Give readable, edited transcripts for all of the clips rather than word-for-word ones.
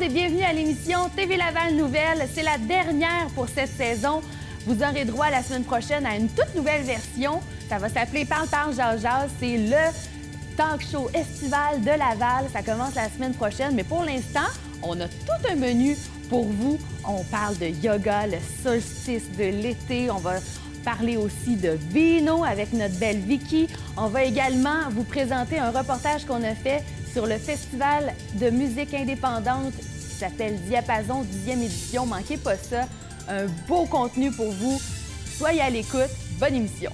monde et bienvenue à l'émission TV Laval Nouvelle. C'est la dernière pour cette saison. Vous aurez droit la semaine prochaine à une toute nouvelle version. Ça va s'appeler Parle, parle, jase, jase. C'est le talk show estival de Laval. Ça commence la semaine prochaine, mais pour l'instant, on a tout un menu pour vous. On parle de yoga, le solstice de l'été. On va parler aussi de vino avec notre belle Vicky. On va également vous présenter un reportage qu'on a fait sur le festival de musique indépendante qui s'appelle Diapason 10e édition. Manquez pas ça. Un beau contenu pour vous. Soyez à l'écoute. Bonne émission.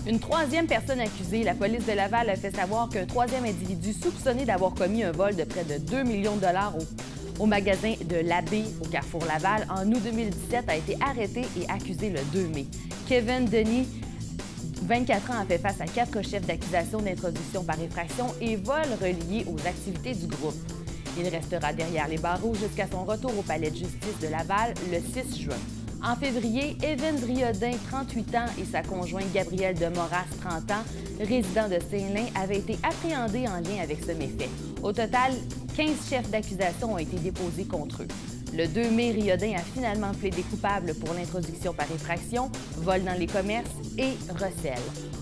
Une troisième personne accusée. La police de Laval a fait savoir qu'un troisième individu soupçonné d'avoir commis un vol de près de 2 millions de dollars au magasin de l'Abbé au Carrefour Laval en août 2017 a été arrêté et accusé le 2 mai. Kevin Denis, 24 ans, a fait face à 4 chefs d'accusation d'introduction par effraction et vol reliés aux activités du groupe. Il restera derrière les barreaux jusqu'à son retour au palais de justice de Laval le 6 juin. En février, Evan Driodin, 38 ans, et sa conjointe Gabrielle Demoras, 30 ans, résident de Saint-Lin, avaient été appréhendés en lien avec ce méfait. Au total, 15 chefs d'accusation ont été déposés contre eux. Le 2 mai, Riodin a finalement plaidé coupable pour l'introduction par effraction, vol dans les commerces et recel.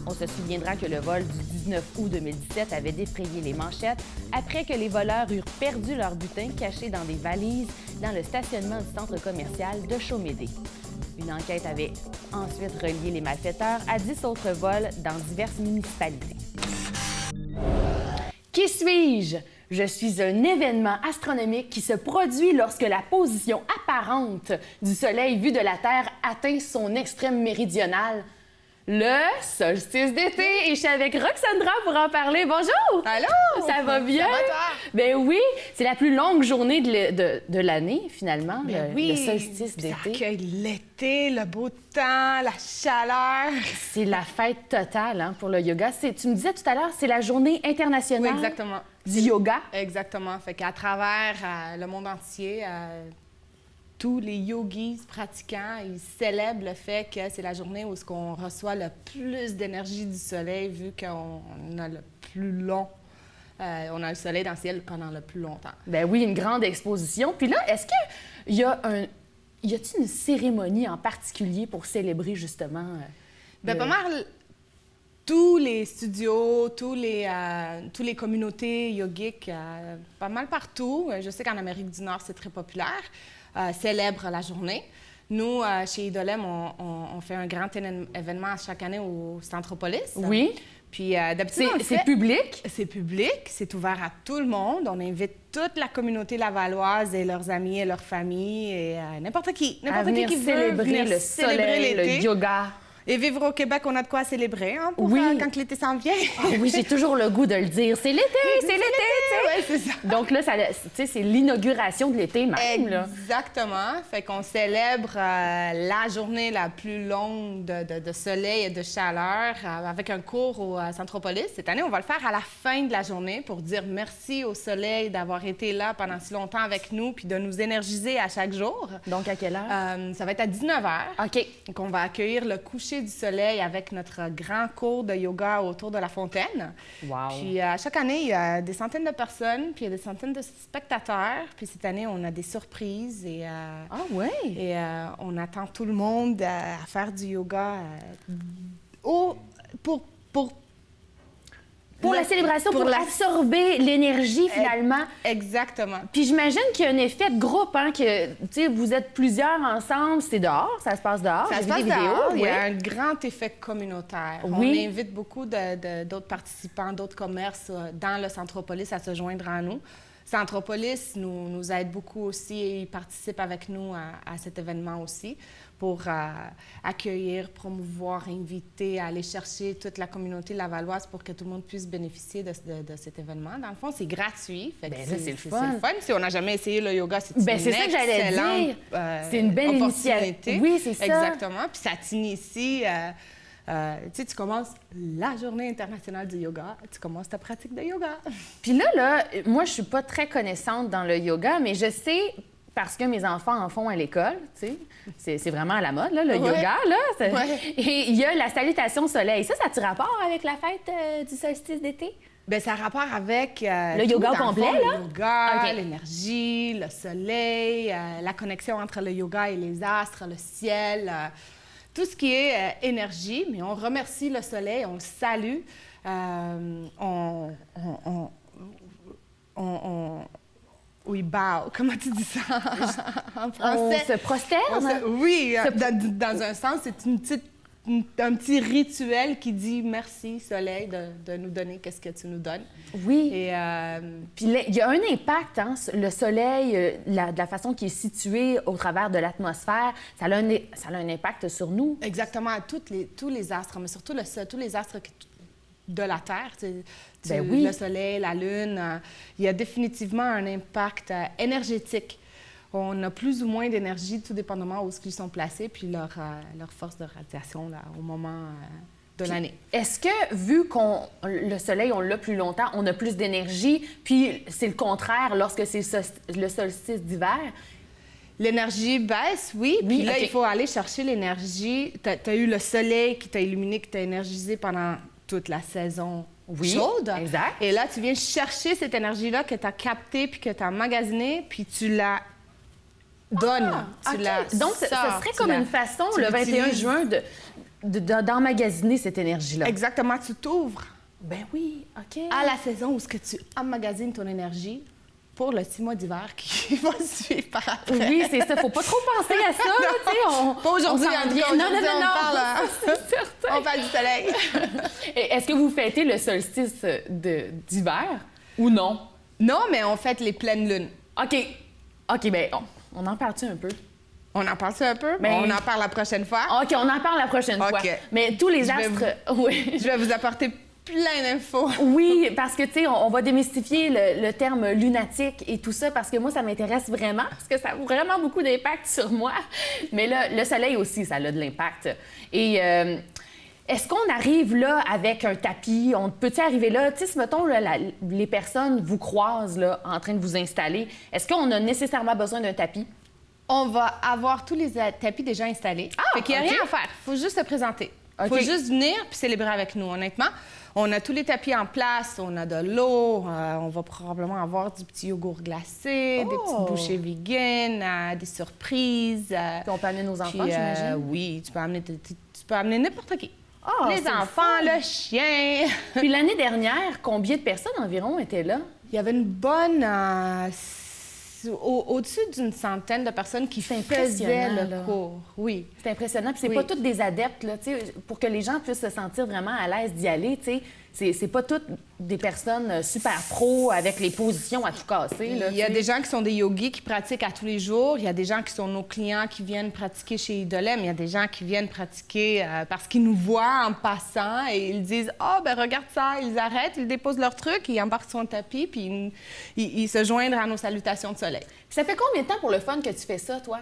On se souviendra que le vol du 19 août 2017 avait défrayé les manchettes après que les voleurs eurent perdu leur butin caché dans des valises dans le stationnement du centre commercial de Chaumédé. Une enquête avait ensuite relié les malfaiteurs à 10 autres vols dans diverses municipalités. Qui suis-je? Je suis un événement astronomique qui se produit lorsque la position apparente du Soleil vu de la Terre atteint son extrême méridional. Le solstice d'été. Et je suis avec Roxandra pour en parler. Bonjour! Allô! Ça va bien? Ça va, toi? Ben oui, c'est la plus longue journée de l'année, finalement, le solstice d'été. Ça accueille l'été, le beau temps, la chaleur. C'est la fête totale hein, pour le yoga. Tu me disais tout à l'heure, c'est la journée internationale Oui, exactement. Du yoga. Exactement. Fait qu'à travers le monde entier, tous les yogis pratiquants, ils célèbrent le fait que c'est la journée où on reçoit le plus d'énergie du soleil vu qu'on a le plus long. On a le soleil dans le ciel pendant le plus longtemps. Ben oui, une grande exposition. Puis là, est-ce qu'il y a y a-t-il une cérémonie en particulier pour célébrer justement Ben pas mal. Tous les studios, tous les communautés yogiques, pas mal partout. Je sais qu'en Amérique du Nord, c'est très populaire. Célèbrent la journée. Nous, chez Idolem, on fait un grand événement chaque année au Centropolis. Oui. Puis d'habitude, c'est public? C'est public, c'est ouvert à tout le monde. On invite toute la communauté lavalloise et leurs amis et leurs familles et n'importe qui qui veut venir le célébrer l'été. Le yoga. Et vivre au Québec, on a de quoi célébrer hein, pour, oui. Quand l'été s'en vient. Oui, j'ai toujours le goût de le dire. C'est l'été, c'est l'été, ouais, c'est ça. Donc là, c'est l'inauguration de l'été même. Exactement. Fait qu'on célèbre la journée la plus longue de soleil et de chaleur avec un cours au Centropolis. Cette année, on va le faire à la fin de la journée pour dire merci au soleil d'avoir été là pendant si longtemps avec nous puis de nous énergiser à chaque jour. Donc, à quelle heure? Ça va être à 19h. OK. Donc, on va accueillir le coucher du soleil avec notre grand cours de yoga autour de la fontaine. Wow. Puis chaque année, il y a des centaines de personnes, puis il y a des centaines de spectateurs. Puis cette année, on a des surprises et on attend tout le monde à faire du yoga pour la célébration, pour absorber l'énergie, finalement. Exactement. Puis j'imagine qu'il y a un effet de groupe, hein, que vous êtes plusieurs ensemble, c'est dehors, ça se passe dehors. Ça se passe dehors, il y a un grand effet communautaire. Oui. On invite beaucoup d'autres participants, d'autres commerces dans le Centropolis à se joindre à nous. Centropolis nous aide beaucoup aussi et ils participent avec nous à cet événement aussi pour accueillir, promouvoir, inviter, aller chercher toute la communauté lavalloise pour que tout le monde puisse bénéficier de cet événement. Dans le fond, c'est gratuit. Fait que c'est le fun. Si on n'a jamais essayé le yoga, c'est une ça que j'allais dire. C'est une belle initiative. Oui, c'est ça. Exactement. Puis ça t'initie. Tu commences la journée internationale du yoga, tu commences ta pratique de yoga. Puis là, moi, je suis pas très connaissante dans le yoga, mais je sais, parce que mes enfants en font à l'école, tu sais, c'est vraiment à la mode, là, le yoga, là. Ouais. Et il y a la salutation soleil. Ça a-tu rapport avec la fête du solstice d'été? Bien, ça a rapport avec... le yoga tout, dans complet, le fond, là? Le yoga, OK. l'énergie, le soleil, la connexion entre le yoga et les astres, le ciel, tout ce qui est énergie. Mais on remercie le soleil, on le salue. Oui, bow. Comment tu dis ça en français? On se prosterne? Oui, dans un sens, c'est un petit rituel qui dit merci, soleil, de nous donner qu'est-ce que tu nous donnes. Oui. Et, Puis il y a un impact, hein, le soleil, de la façon qu'il est situé au travers de l'atmosphère, ça a un impact sur nous. exactement, tous les astres, mais surtout tous les astres de la Terre. Ben oui. Le soleil, la lune, il y a définitivement un impact énergétique. On a plus ou moins d'énergie, tout dépendamment où ils sont placés, puis leur force de radiation là, au moment de l'année. Est-ce que, vu le soleil, on l'a plus longtemps, on a plus d'énergie, puis c'est le contraire lorsque c'est le solstice d'hiver? L'énergie baisse, oui. Puis là, OK. il faut aller chercher l'énergie. Tu as eu le soleil qui t'a illuminé, qui t'a énergisé pendant toute la saison chaude. Exact. Et là, tu viens chercher cette énergie-là que tu as captée puis que tu as emmagasinée, puis tu la donnes. Tu OK. la Donc, ça sors, serait tu comme la- une façon, tu le 21 l'utilises. juin, d'emmagasiner cette énergie-là. Exactement, tu t'ouvres Ben oui, OK. à la saison où ce que tu emmagasines ton énergie pour le 6 mois d'hiver qui va suivre par après. Oui, c'est ça. Faut pas trop penser à ça, là, tu sais. Pas aujourd'hui, on s'en en tout vient. cas, Non, aujourd'hui, on parle, C'est certain. On parle du soleil. Et est-ce que vous fêtez le solstice d'hiver ou non? Non, mais on fête les pleines lunes. OK, bien, on en parle-tu un peu? On en parle un peu? Ben- On en parle la prochaine fois. OK, on en parle la prochaine fois. OK. Mais tous les Je vais astres... Oui. Je vais vous apporter plein d'infos. Oui, parce que, tu sais, on va démystifier le terme lunatique et tout ça, parce que moi, ça m'intéresse vraiment, parce que ça a vraiment beaucoup d'impact sur moi. Mais là, le soleil aussi, ça a de l'impact. Et est-ce qu'on arrive là avec un tapis? On peut-tu arriver là? Tu sais, si, mettons, là, les personnes vous croisent là, en train de vous installer, est-ce qu'on a nécessairement besoin d'un tapis? On va avoir tous les tapis déjà installés. Fait qu'il n'y a OK. rien à faire. Il faut juste se présenter. Il OK. faut juste venir puis célébrer avec nous, honnêtement. On a tous les tapis en place, on a de l'eau, on va probablement avoir du petit yogourt glacé, des petites bouchées vegan, des surprises. Puis on peut amener nos enfants, Puis, j'imagine? oui, tu peux amener n'importe qui. Ah, les c'est le enfants, fun. le chien. Puis l'année dernière, combien de personnes environ étaient là? Il y avait une bonne... au-dessus d'une centaine de personnes qui faisaient impressionnant, le là. cours. Oui. C'est impressionnant. Puis c'est Oui. pas toutes des adeptes, là, tu sais, pour que les gens puissent se sentir vraiment à l'aise d'y aller, tu sais. C'est pas toutes des personnes super pro avec les positions à tout casser, là, Il y a tu sais. des gens qui sont des yogis qui pratiquent à tous les jours. Il y a des gens qui sont nos clients qui viennent pratiquer chez Idolem. Il y a des gens qui viennent pratiquer parce qu'ils nous voient en passant et ils disent « Ah, ben regarde ça! » Ils arrêtent, ils déposent leur truc, ils embarquent sur le tapis puis ils se joignent à nos salutations de soleil. Puis ça fait combien de temps pour le fun que tu fais ça, toi?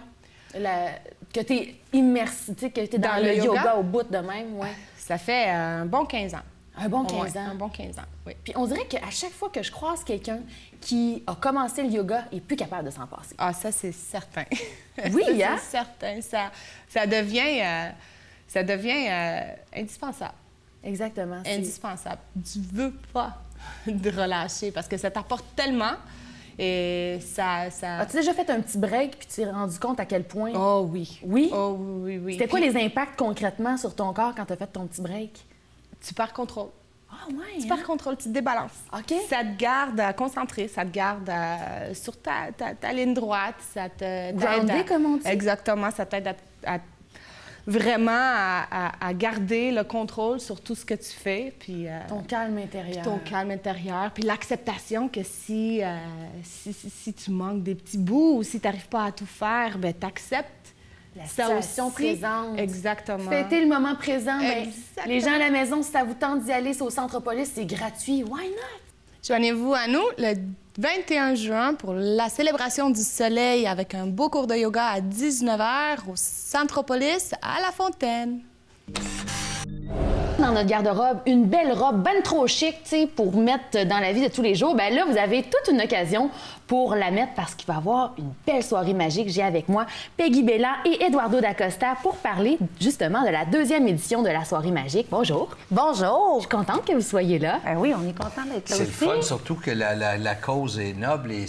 Que t'es immersé, tu sais, que t'es dans le yoga au bout de même, ouais. Ça fait un bon 15 ans. Un bon Ouais, 15 ans. un bon 15 ans, oui. Puis on dirait qu'à chaque fois que je croise quelqu'un qui a commencé le yoga, il est plus capable de s'en passer. Ah, ça, c'est certain. Oui, Ça, hein? c'est certain. Ça devient indispensable. Exactement. c'est- Indispensable. Tu veux pas de relâcher parce que ça t'apporte tellement et ça... As-tu déjà fait un petit break puis tu t'es rendu compte à quel point... Oh oui. Oui? Oh oui, oui. C'était quoi Puis, les impacts concrètement sur ton corps quand tu as fait ton petit break? Tu perds contrôle. Ah ouais, Tu perds contrôle, tu te débalances. OK. Ça te garde concentré, ça te garde sur ta ligne droite, ça te... Groundé, comme on dit. Exactement, ça t'aide à vraiment à garder le contrôle sur tout ce que tu fais, puis Ton calme intérieur. ton calme intérieur, puis l'acceptation que si tu manques des petits bouts ou si tu n'arrives pas à tout faire, ben t'acceptes La ça situation aussi. présente. Exactement. Fêtez le moment présent. Ben, Exactement. les gens à la maison, si ça vous tente d'y aller, c'est au Centropolis, c'est gratuit. Why not? Joignez-vous à nous le 21 juin pour la célébration du soleil avec un beau cours de yoga à 19h au Centropolis à La Fontaine. dans notre garde-robe une belle robe ben trop chic, tu sais, pour mettre dans la vie de tous les jours, ben là, vous avez toute une occasion pour la mettre parce qu'il va y avoir une belle soirée magique. J'ai avec moi Peggy Bellan et Eduardo Dacosta pour parler justement de la 2e édition de la soirée magique. Bonjour. Bonjour. Je suis contente que vous soyez là. Oui, on est content d'être là C'est aussi. le fun, surtout que la cause est noble et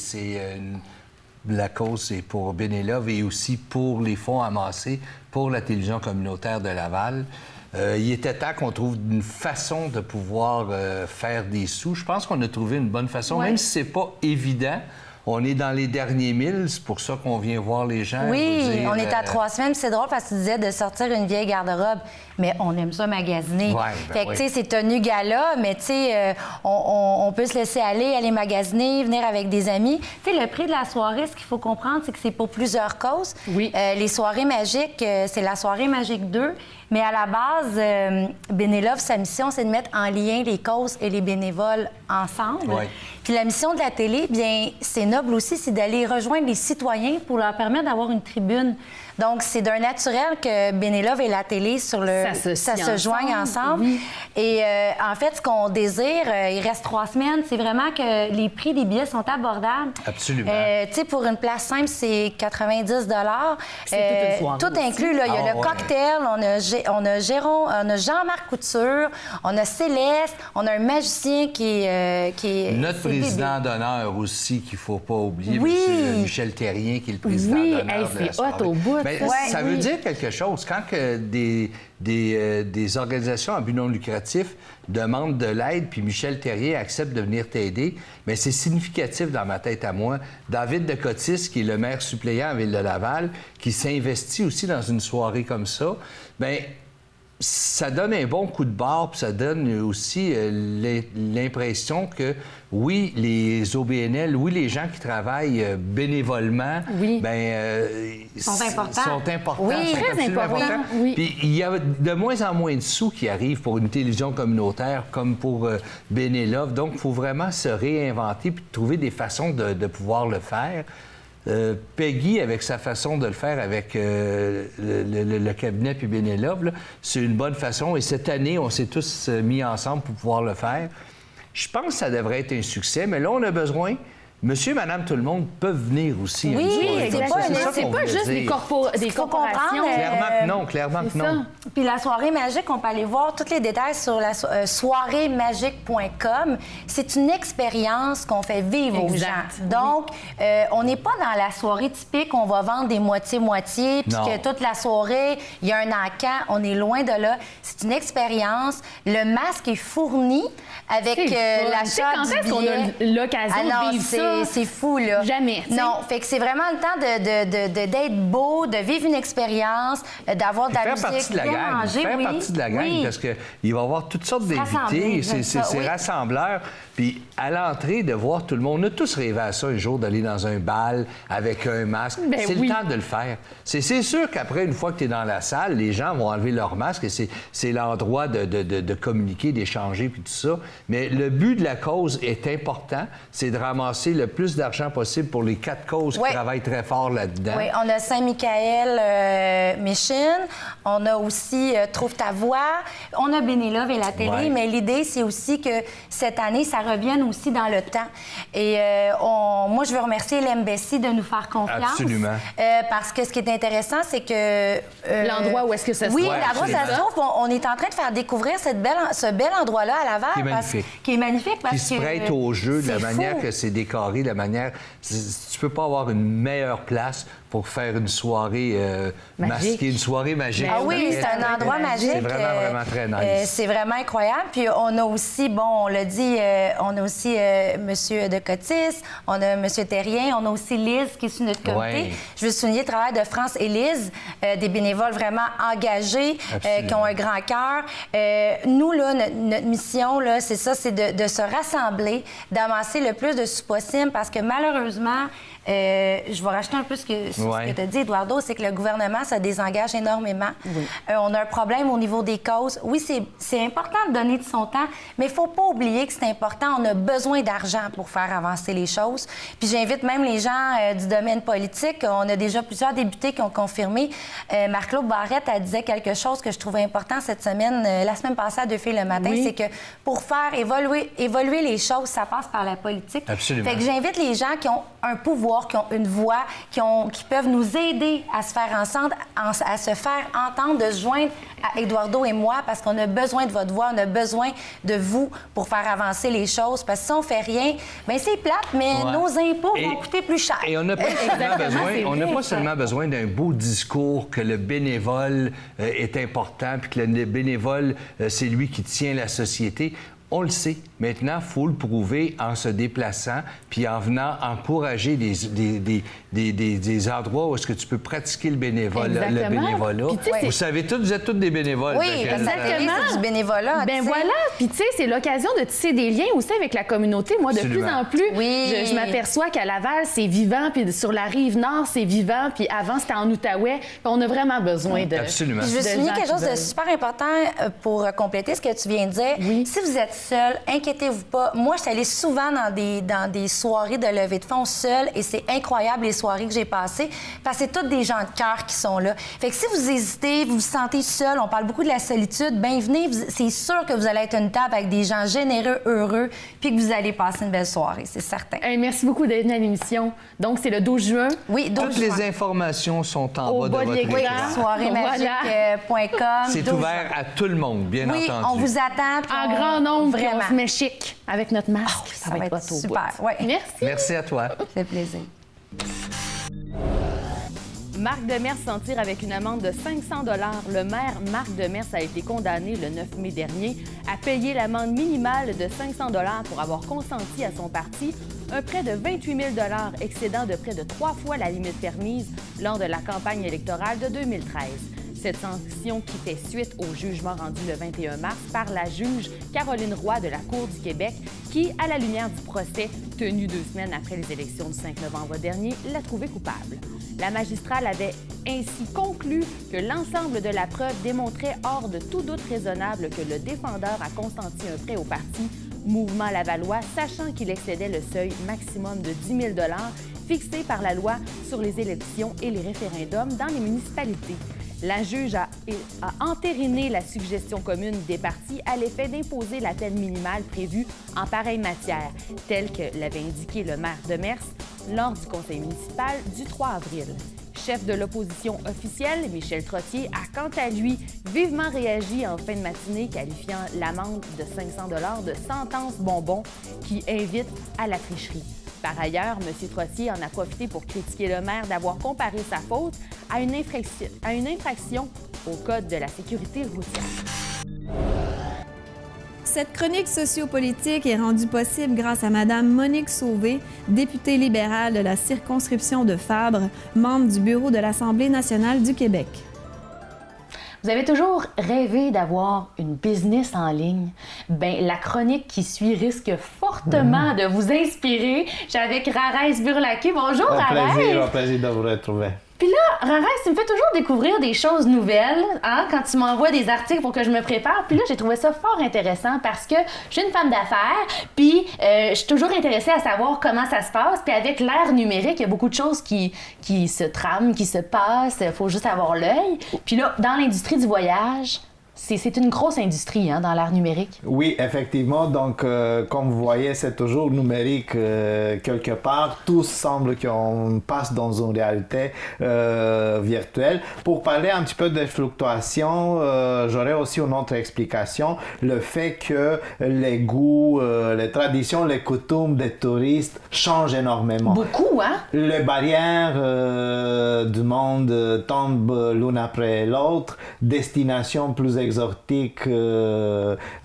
la cause, c'est pour Benelove et aussi pour les fonds amassés pour la télévision communautaire de Laval. Il était temps qu'on trouve une façon de pouvoir faire des sous. Je pense qu'on a trouvé une bonne façon, même si c'est pas évident. On est dans les derniers milles, c'est pour ça qu'on vient voir les gens. Oui, dire, on est à 3 semaines. C'est drôle parce que tu disais de sortir une vieille garde-robe, mais on aime ça magasiner. Ouais, fait que, oui. tu sais, c'est tenu gala, mais tu sais, on peut se laisser aller magasiner, venir avec des amis. Tu sais, le prix de la soirée, ce qu'il faut comprendre, c'est que c'est pour plusieurs causes. Oui. Les soirées magiques, c'est la soirée magique 2. Mais à la base, Benelove, sa mission, c'est de mettre en lien les causes et les bénévoles ensemble. Oui. Puis la mission de la télé, bien, c'est noble aussi, c'est d'aller rejoindre les citoyens pour leur permettre d'avoir une tribune. Donc, c'est d'un naturel que Benelove et la télé ça se joignent ensemble. Oui. Et en fait, ce qu'on désire, il reste 3 semaines, c'est vraiment que les prix des billets sont abordables. Absolument. Tu sais, pour une place simple, c'est 90 C'est toute une soirée tout inclus, là. Il y a le cocktail, on a Jean-Marc Couture, on a Céleste, on a un magicien qui est Notre président d'honneur aussi, qu'il ne faut pas oublier, Oui. M. Michel Terrien, qui est le président Oui, d'honneur hey, de la c'est hot soirée. au bout. Mais Ouais, ça veut oui. dire quelque chose. Quand que des organisations à but non lucratif demandent de l'aide, puis Michel Terrien accepte de venir t'aider, mais c'est significatif dans ma tête à moi. David de Cotis, qui est le maire suppléant à Ville de Laval, qui s'investit aussi dans une soirée comme ça, bien, ça donne un bon coup de barre, puis ça donne aussi l'impression que, oui, les OBNL, oui, les gens qui travaillent bénévolement, Oui. Sont importants. sont importants. Oui, sont très absolument importants. importants. Oui. Puis il y a de moins en moins de sous qui arrivent pour une télévision communautaire comme pour Benelove. Donc, il faut vraiment se réinventer puis trouver des façons de pouvoir le faire. Peggy, avec sa façon de le faire avec le cabinet puis Benelove, là, c'est une bonne façon. Et cette année, on s'est tous mis ensemble pour pouvoir le faire. Je pense que ça devrait être un succès, mais là, on a besoin... Monsieur, madame, tout le monde peuvent venir aussi. à Oui, une soirée c'est comme pas ça. une- ça C'est qu'on pas voulait juste des dire. faut corporations. comprendre, Clairement que non, clairement que C'est ça. non. Puis la soirée magique, on peut aller voir tous les détails sur la soireemagique.com. C'est une expérience qu'on fait vivre aux Exact. gens. Donc, on n'est pas dans la soirée typique, on va vendre des moitiés-moitiés, puis Non. que toute la soirée, il y a un encan. On est loin de là. C'est une expérience. Le masque est fourni avec C'est fun. Tu sais, l'achat quand du est-ce qu'on billet. a l'occasion Ah non, de vivre ça? c'est fou, là. Jamais, tu sais. Non, fait que c'est vraiment le temps d'être beau, de vivre une expérience, d'avoir de la Faire musique, partie de la bien gang. manger, Faire oui. partie de la gang, Oui. parce qu'il va y avoir toutes sortes rassembler, d'invités. j'aime C'est ça, oui. rassembleur. Puis à l'entrée, de voir tout le monde. On a tous rêvé à ça un jour, d'aller dans un bal avec un masque. Ben C'est oui. le temps de le faire. C'est sûr qu'après, une fois que tu es dans la salle, les gens vont enlever leur masque et c'est l'endroit de communiquer, d'échanger, puis tout ça. Mais le but de la cause est important. C'est de ramasser le plus d'argent possible pour les 4 causes Oui. qui travaillent très fort là-dedans. Oui, on a Saint-Michael Michine, on a aussi Trouve ta voix, on a Benelove et la télé, Ouais. mais l'idée, c'est aussi que cette année, ça revienne aussi dans le temps. Et moi, je veux remercier l'MBC de nous faire confiance. Absolument. Parce que ce qui est intéressant, c'est que... L'endroit où est-ce que ça se Oui, trouve. l'endroit où ça se absolument. trouve, on est en train de faire découvrir ce bel endroit-là à Laval. Qui est magnifique. Qui est magnifique parce Qui se que... prête au jeu, de la c'est manière fou. que c'est décoré, de la manière... Tu peux pas avoir une meilleure place pour faire une soirée Magique. masquée, une soirée magique. Ah oui, c'est un endroit magique. C'est vraiment très nice. C'est vraiment incroyable. Puis on a aussi, bon, on l'a dit, on a aussi Monsieur de Cotis, on a Monsieur Terrien, on a aussi Lise qui est sur notre comité. Ouais. Je veux souligner le travail de France et Lise, des bénévoles vraiment engagés, Absolument. qui ont un grand cœur. Nous, là, notre mission, là, c'est ça, c'est de se rassembler, d'amasser le plus de sous possible parce que malheureusement, je vais racheter un peu ce que tu as dit, Eduardo, c'est que le gouvernement se désengage énormément. Oui. On a un problème au niveau des causes. Oui, c'est important de donner de son temps, mais il ne faut pas oublier que c'est important temps, on a besoin d'argent pour faire avancer les choses. Puis j'invite même les gens du domaine politique. On a déjà plusieurs députés qui ont confirmé. Marc-Claude Barrette, elle disait quelque chose que je trouvais important cette semaine, la semaine passée à Deux filles le matin, c'est que pour faire évoluer les choses, ça passe par la politique. Absolument. Fait que j'invite les gens qui ont un pouvoir, qui ont une voix, qui peuvent nous aider à se faire entendre, à se faire entendre, de se joindre à Eduardo et moi, parce qu'on a besoin de votre voix, on a besoin de vous pour faire avancer les choses. Parce que si on fait rien, bien c'est plate, mais nos impôts vont coûter plus cher. Et on n'a pas seulement besoin d'un beau discours que le bénévole est important, puis que le bénévole, c'est lui qui tient la société. On le sait. Maintenant, il faut le prouver en se déplaçant puis en venant encourager des endroits où est-ce que tu peux pratiquer le bénévolat. Puis, vous êtes tous des bénévoles. Oui, exactement. C'est du bénévolat. Ben voilà. Puis tu sais, c'est l'occasion de tisser des liens aussi avec la communauté. Moi, de plus en plus, je m'aperçois qu'à Laval, c'est vivant, puis sur la rive nord, c'est vivant, puis avant, c'était en Outaouais. Puis on a vraiment besoin de... Absolument. Puis je veux souligner quelque chose de super important pour compléter ce que tu viens de dire. Oui. Si vous êtes seul, inquiétez-vous pas. Moi, je suis allée souvent dans des soirées de levée de fonds seule et c'est incroyable les soirées que j'ai passées parce que c'est toutes des gens de cœur qui sont là. Fait que si vous hésitez, vous vous sentez seul, on parle beaucoup de la solitude, bien venez, c'est sûr que vous allez être à une table avec des gens généreux, heureux, puis que vous allez passer une belle soirée, c'est certain. Hey, merci beaucoup d'être venu à l'émission. Donc, c'est le 12 juin. Oui, 12 Toutes les informations sont en bas de votre écran. Soiréemagique.com. C'est ouvert à tout le monde, bien entendu. Oui, on vous attend. En grand nombre, vraiment. on se met chic avec notre masque. Oh, ça va être super. Ouais. Merci. Merci à toi. Ça fait plaisir. Marc Demers s'en tire avec une amende de 500 $. Le maire Marc Demers a été condamné le 9 mai dernier à payer l'amende minimale de 500 $ pour avoir consenti à son parti un prêt de 28 000 $, excédant de près de 3 fois la limite permise lors de la campagne électorale de 2013. Cette sanction qui fait suite au jugement rendu le 21 mars par la juge Caroline Roy de la Cour du Québec qui, à la lumière du procès tenu 2 semaines après les élections du 5 novembre dernier, l'a trouvé coupable. La magistrate avait ainsi conclu que l'ensemble de la preuve démontrait hors de tout doute raisonnable que le défendeur a consenti un prêt au parti Mouvement Lavallois, sachant qu'il excédait le seuil maximum de 10 000 $ fixé par la loi sur les élections et les référendums dans les municipalités. La juge a entériné la suggestion commune des partis à l'effet d'imposer la peine minimale prévue en pareille matière, telle que l'avait indiqué le maire Demers lors du conseil municipal du 3 avril. Chef de l'opposition officielle, Michel Trottier, a quant à lui vivement réagi en fin de matinée, qualifiant l'amende de 500 $ de sentence bonbon qui invite à la tricherie. Par ailleurs, M. Trottier en a profité pour critiquer le maire d'avoir comparé sa faute à une infraction au Code de la sécurité routière. Cette chronique sociopolitique est rendue possible grâce à Mme Monique Sauvé, députée libérale de la circonscription de Fabre, membre du bureau de l'Assemblée nationale du Québec. Vous avez toujours rêvé d'avoir une business en ligne? Bien, la chronique qui suit risque fortement de vous inspirer. J'ai avec Rarès Burlaquet. Bonjour, Rarès! Un plaisir de vous retrouver. Puis là, Rarès, tu me fais toujours découvrir des choses nouvelles, hein, quand tu m'envoies des articles pour que je me prépare. Puis là, j'ai trouvé ça fort intéressant parce que je suis une femme d'affaires, puis je suis toujours intéressée à savoir comment ça se passe. Puis avec l'ère numérique, il y a beaucoup de choses qui se trament, qui se passent. Il faut juste avoir l'œil. Puis là, dans l'industrie du voyage, c'est une grosse industrie, hein, dans l'ère numérique. Oui, effectivement. Donc, comme vous voyez, c'est toujours numérique quelque part. Tout semble qu'on passe dans une réalité virtuelle. Pour parler un petit peu des fluctuations, j'aurais aussi une autre explication. Le fait que les goûts, les traditions, les coutumes des touristes changent énormément. Beaucoup, hein? Les barrières du monde tombent l'une après l'autre. Destinations plus exotiques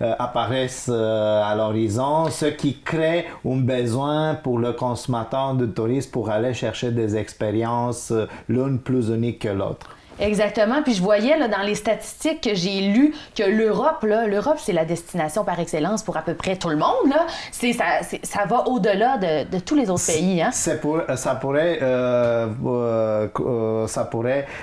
apparaissent à l'horizon, ce qui crée un besoin pour le consommateur de tourisme pour aller chercher des expériences l'une plus unique que l'autre. Exactement. Puis je voyais là, dans les statistiques que j'ai lues que l'Europe, c'est la destination par excellence pour à peu près tout le monde. Là. Ça va au-delà de tous les autres pays. Hein? Ça pourrait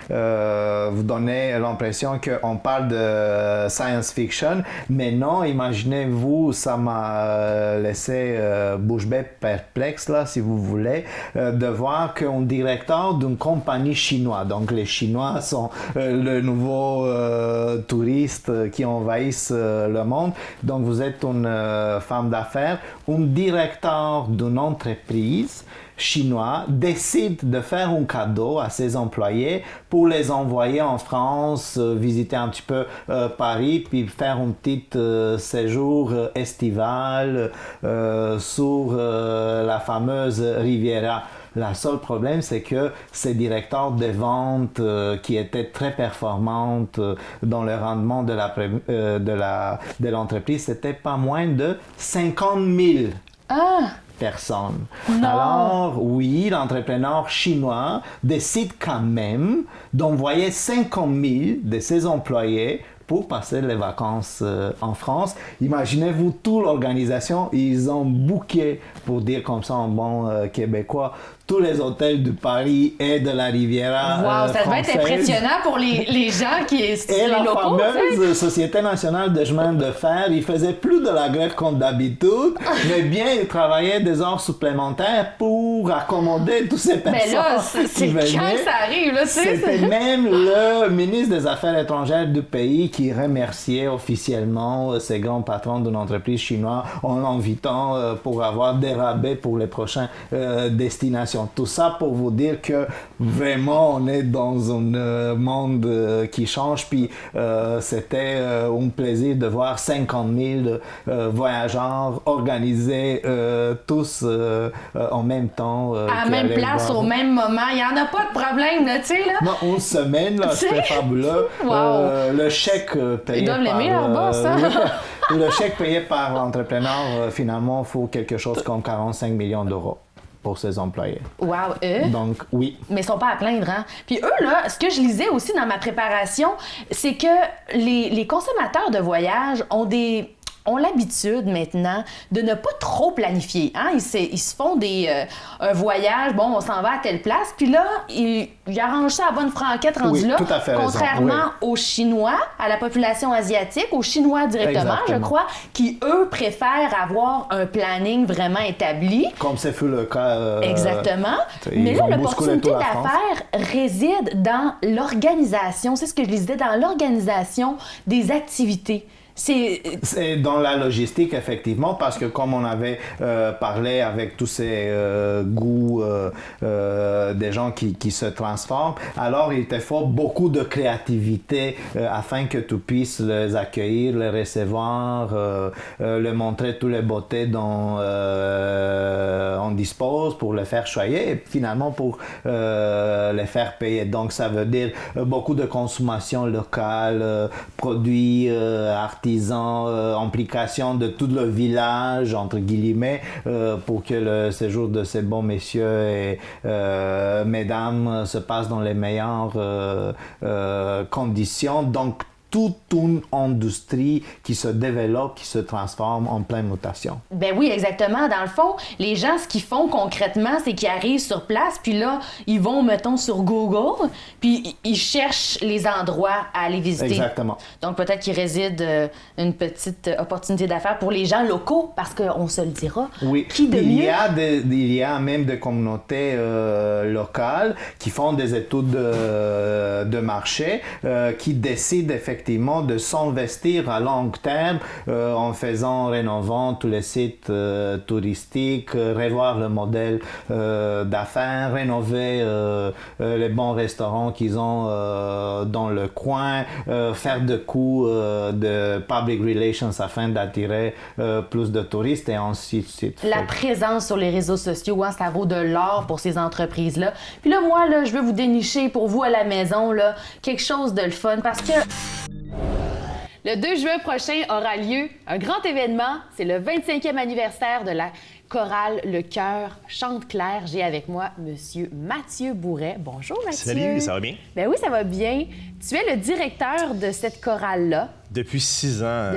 vous donner l'impression qu'on parle de science fiction, mais non, imaginez-vous, ça m'a laissé bouche bée perplexe, là, si vous voulez, de voir qu'un directeur d'une compagnie chinoise, donc les Chinois sont le nouveau touriste qui envahissent le monde. Donc vous êtes une femme d'affaires, un directeur d'une entreprise chinois décide de faire un cadeau à ses employés pour les envoyer en France, visiter un petit peu Paris, puis faire un petit séjour estival sur la fameuse Riviera. Le seul problème, c'est que ces directeurs de vente qui étaient très performantes dans le rendement de l'entreprise, c'était pas moins de 50 000 personnes. Non. Alors, oui, l'entrepreneur chinois décide quand même d'envoyer 50 000 de ses employés pour passer les vacances en France. Imaginez-vous toute l'organisation, ils ont booké, pour dire comme ça en bon québécois, tous les hôtels de Paris et de la Riviera wow, ça devait être impressionnant pour les gens qui et les la locaux. fameuse Société nationale de chemin de fer, ils faisaient plus de la grève comme d'habitude, mais bien ils travaillaient des heures supplémentaires pour accommoder tous ces personnes. Mais là, c'est quand ça arrive, là, C'était même le ministre des Affaires étrangères du pays qui remerciait officiellement ces grands patrons d'une entreprise chinoise en l'invitant pour avoir des rabais pour les prochaines destinations. Tout ça pour vous dire que vraiment on est dans un monde qui change, puis c'était un plaisir de voir 50 000 voyageurs organisés tous en même temps. À la même place, au même moment. Il n'y en a pas de problème, là, tu sais, là. Non, une semaine, là, c'était fabuleux. Wow. Le chèque payé Ils doivent l'aimer, leur boss, hein? Le chèque payé par l'entrepreneur, finalement, faut quelque chose comme 45 millions d'euros pour ses employés. Wow, eux? Donc, oui. Mais ils sont pas à plaindre, hein? Puis eux, là, ce que je lisais aussi dans ma préparation, c'est que les consommateurs de voyage ont l'habitude maintenant de ne pas trop planifier. Hein? Ils se font un voyage, bon, on s'en va à telle place, puis là, ils arrangent ça à bonne franquette rendu oui, là. Tout à fait contrairement raison, aux Chinois, à la population asiatique, aux Chinois directement, exactement. je crois, qui, eux, préfèrent avoir un planning vraiment établi. Comme c'est fut le cas. Exactement. Mais là, l'opportunité d'affaires réside dans l'organisation. C'est ce que je disais, dans l'organisation des activités. C'est dans la logistique, effectivement, parce que comme on avait parlé avec tous ces goûts des gens qui se transforment, alors il te faut beaucoup de créativité afin que tu puisses les accueillir, les recevoir, leur montrer toutes les beautés dont on dispose pour les faire choyer et finalement pour les faire payer. Donc ça veut dire beaucoup de consommation locale, produits artisanaux, implication de tout le village, entre guillemets, pour que le séjour de ces bons messieurs et mesdames se passe dans les meilleures conditions. Donc, toute une industrie qui se développe, qui se transforme en pleine mutation. Ben oui, exactement. Dans le fond, les gens, ce qu'ils font concrètement, c'est qu'ils arrivent sur place, puis là, ils vont, mettons, sur Google, puis ils cherchent les endroits à aller visiter. Exactement. Donc, peut-être qu'il réside une petite opportunité d'affaires pour les gens locaux, parce qu'on se le dira. Oui. Qui de mieux? Il y a même des communautés locales qui font des études de marché, qui décident effectivement de s'investir à long terme en rénovant tous les sites touristiques, revoir le modèle d'affaires, rénover les bons restaurants qu'ils ont dans le coin, faire des coups de public relations afin d'attirer plus de touristes et ainsi de suite. La présence sur les réseaux sociaux, hein, ça vaut de l'or pour ces entreprises-là. Puis là, moi, là, je veux vous dénicher pour vous à la maison là, quelque chose de le fun parce que... Le 2 juin prochain aura lieu un grand événement. C'est le 25e anniversaire de la chorale Le Cœur chante clair. J'ai avec moi Monsieur Mathieu Bourret. Bonjour, Mathieu. Salut, ça va bien? Ben oui, ça va bien. Tu es le directeur de cette chorale-là. Depuis 6 ans,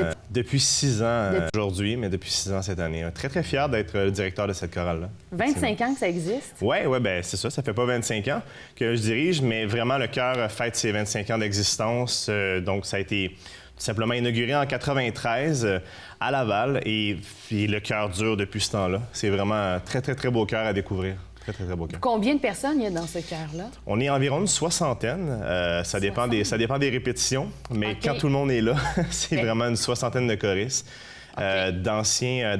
aujourd'hui, mais depuis 6 ans cette année. Très, très fier d'être le directeur de cette chorale-là. 25 ans que ça existe? Oui, ben c'est ça. Ça fait pas 25 ans que je dirige, mais vraiment, le Cœur fête ses 25 ans d'existence. Donc, ça a été tout simplement inauguré en 93 à Laval et le Cœur dure depuis ce temps-là. C'est vraiment un très, très, très beau cœur à découvrir. Très, très, très beau cœur. Combien de personnes il y a dans ce chœur-là? On est environ une soixantaine. Ça dépend des répétitions, mais quand tout le monde est là, c'est vraiment une soixantaine de choristes. D'anciens,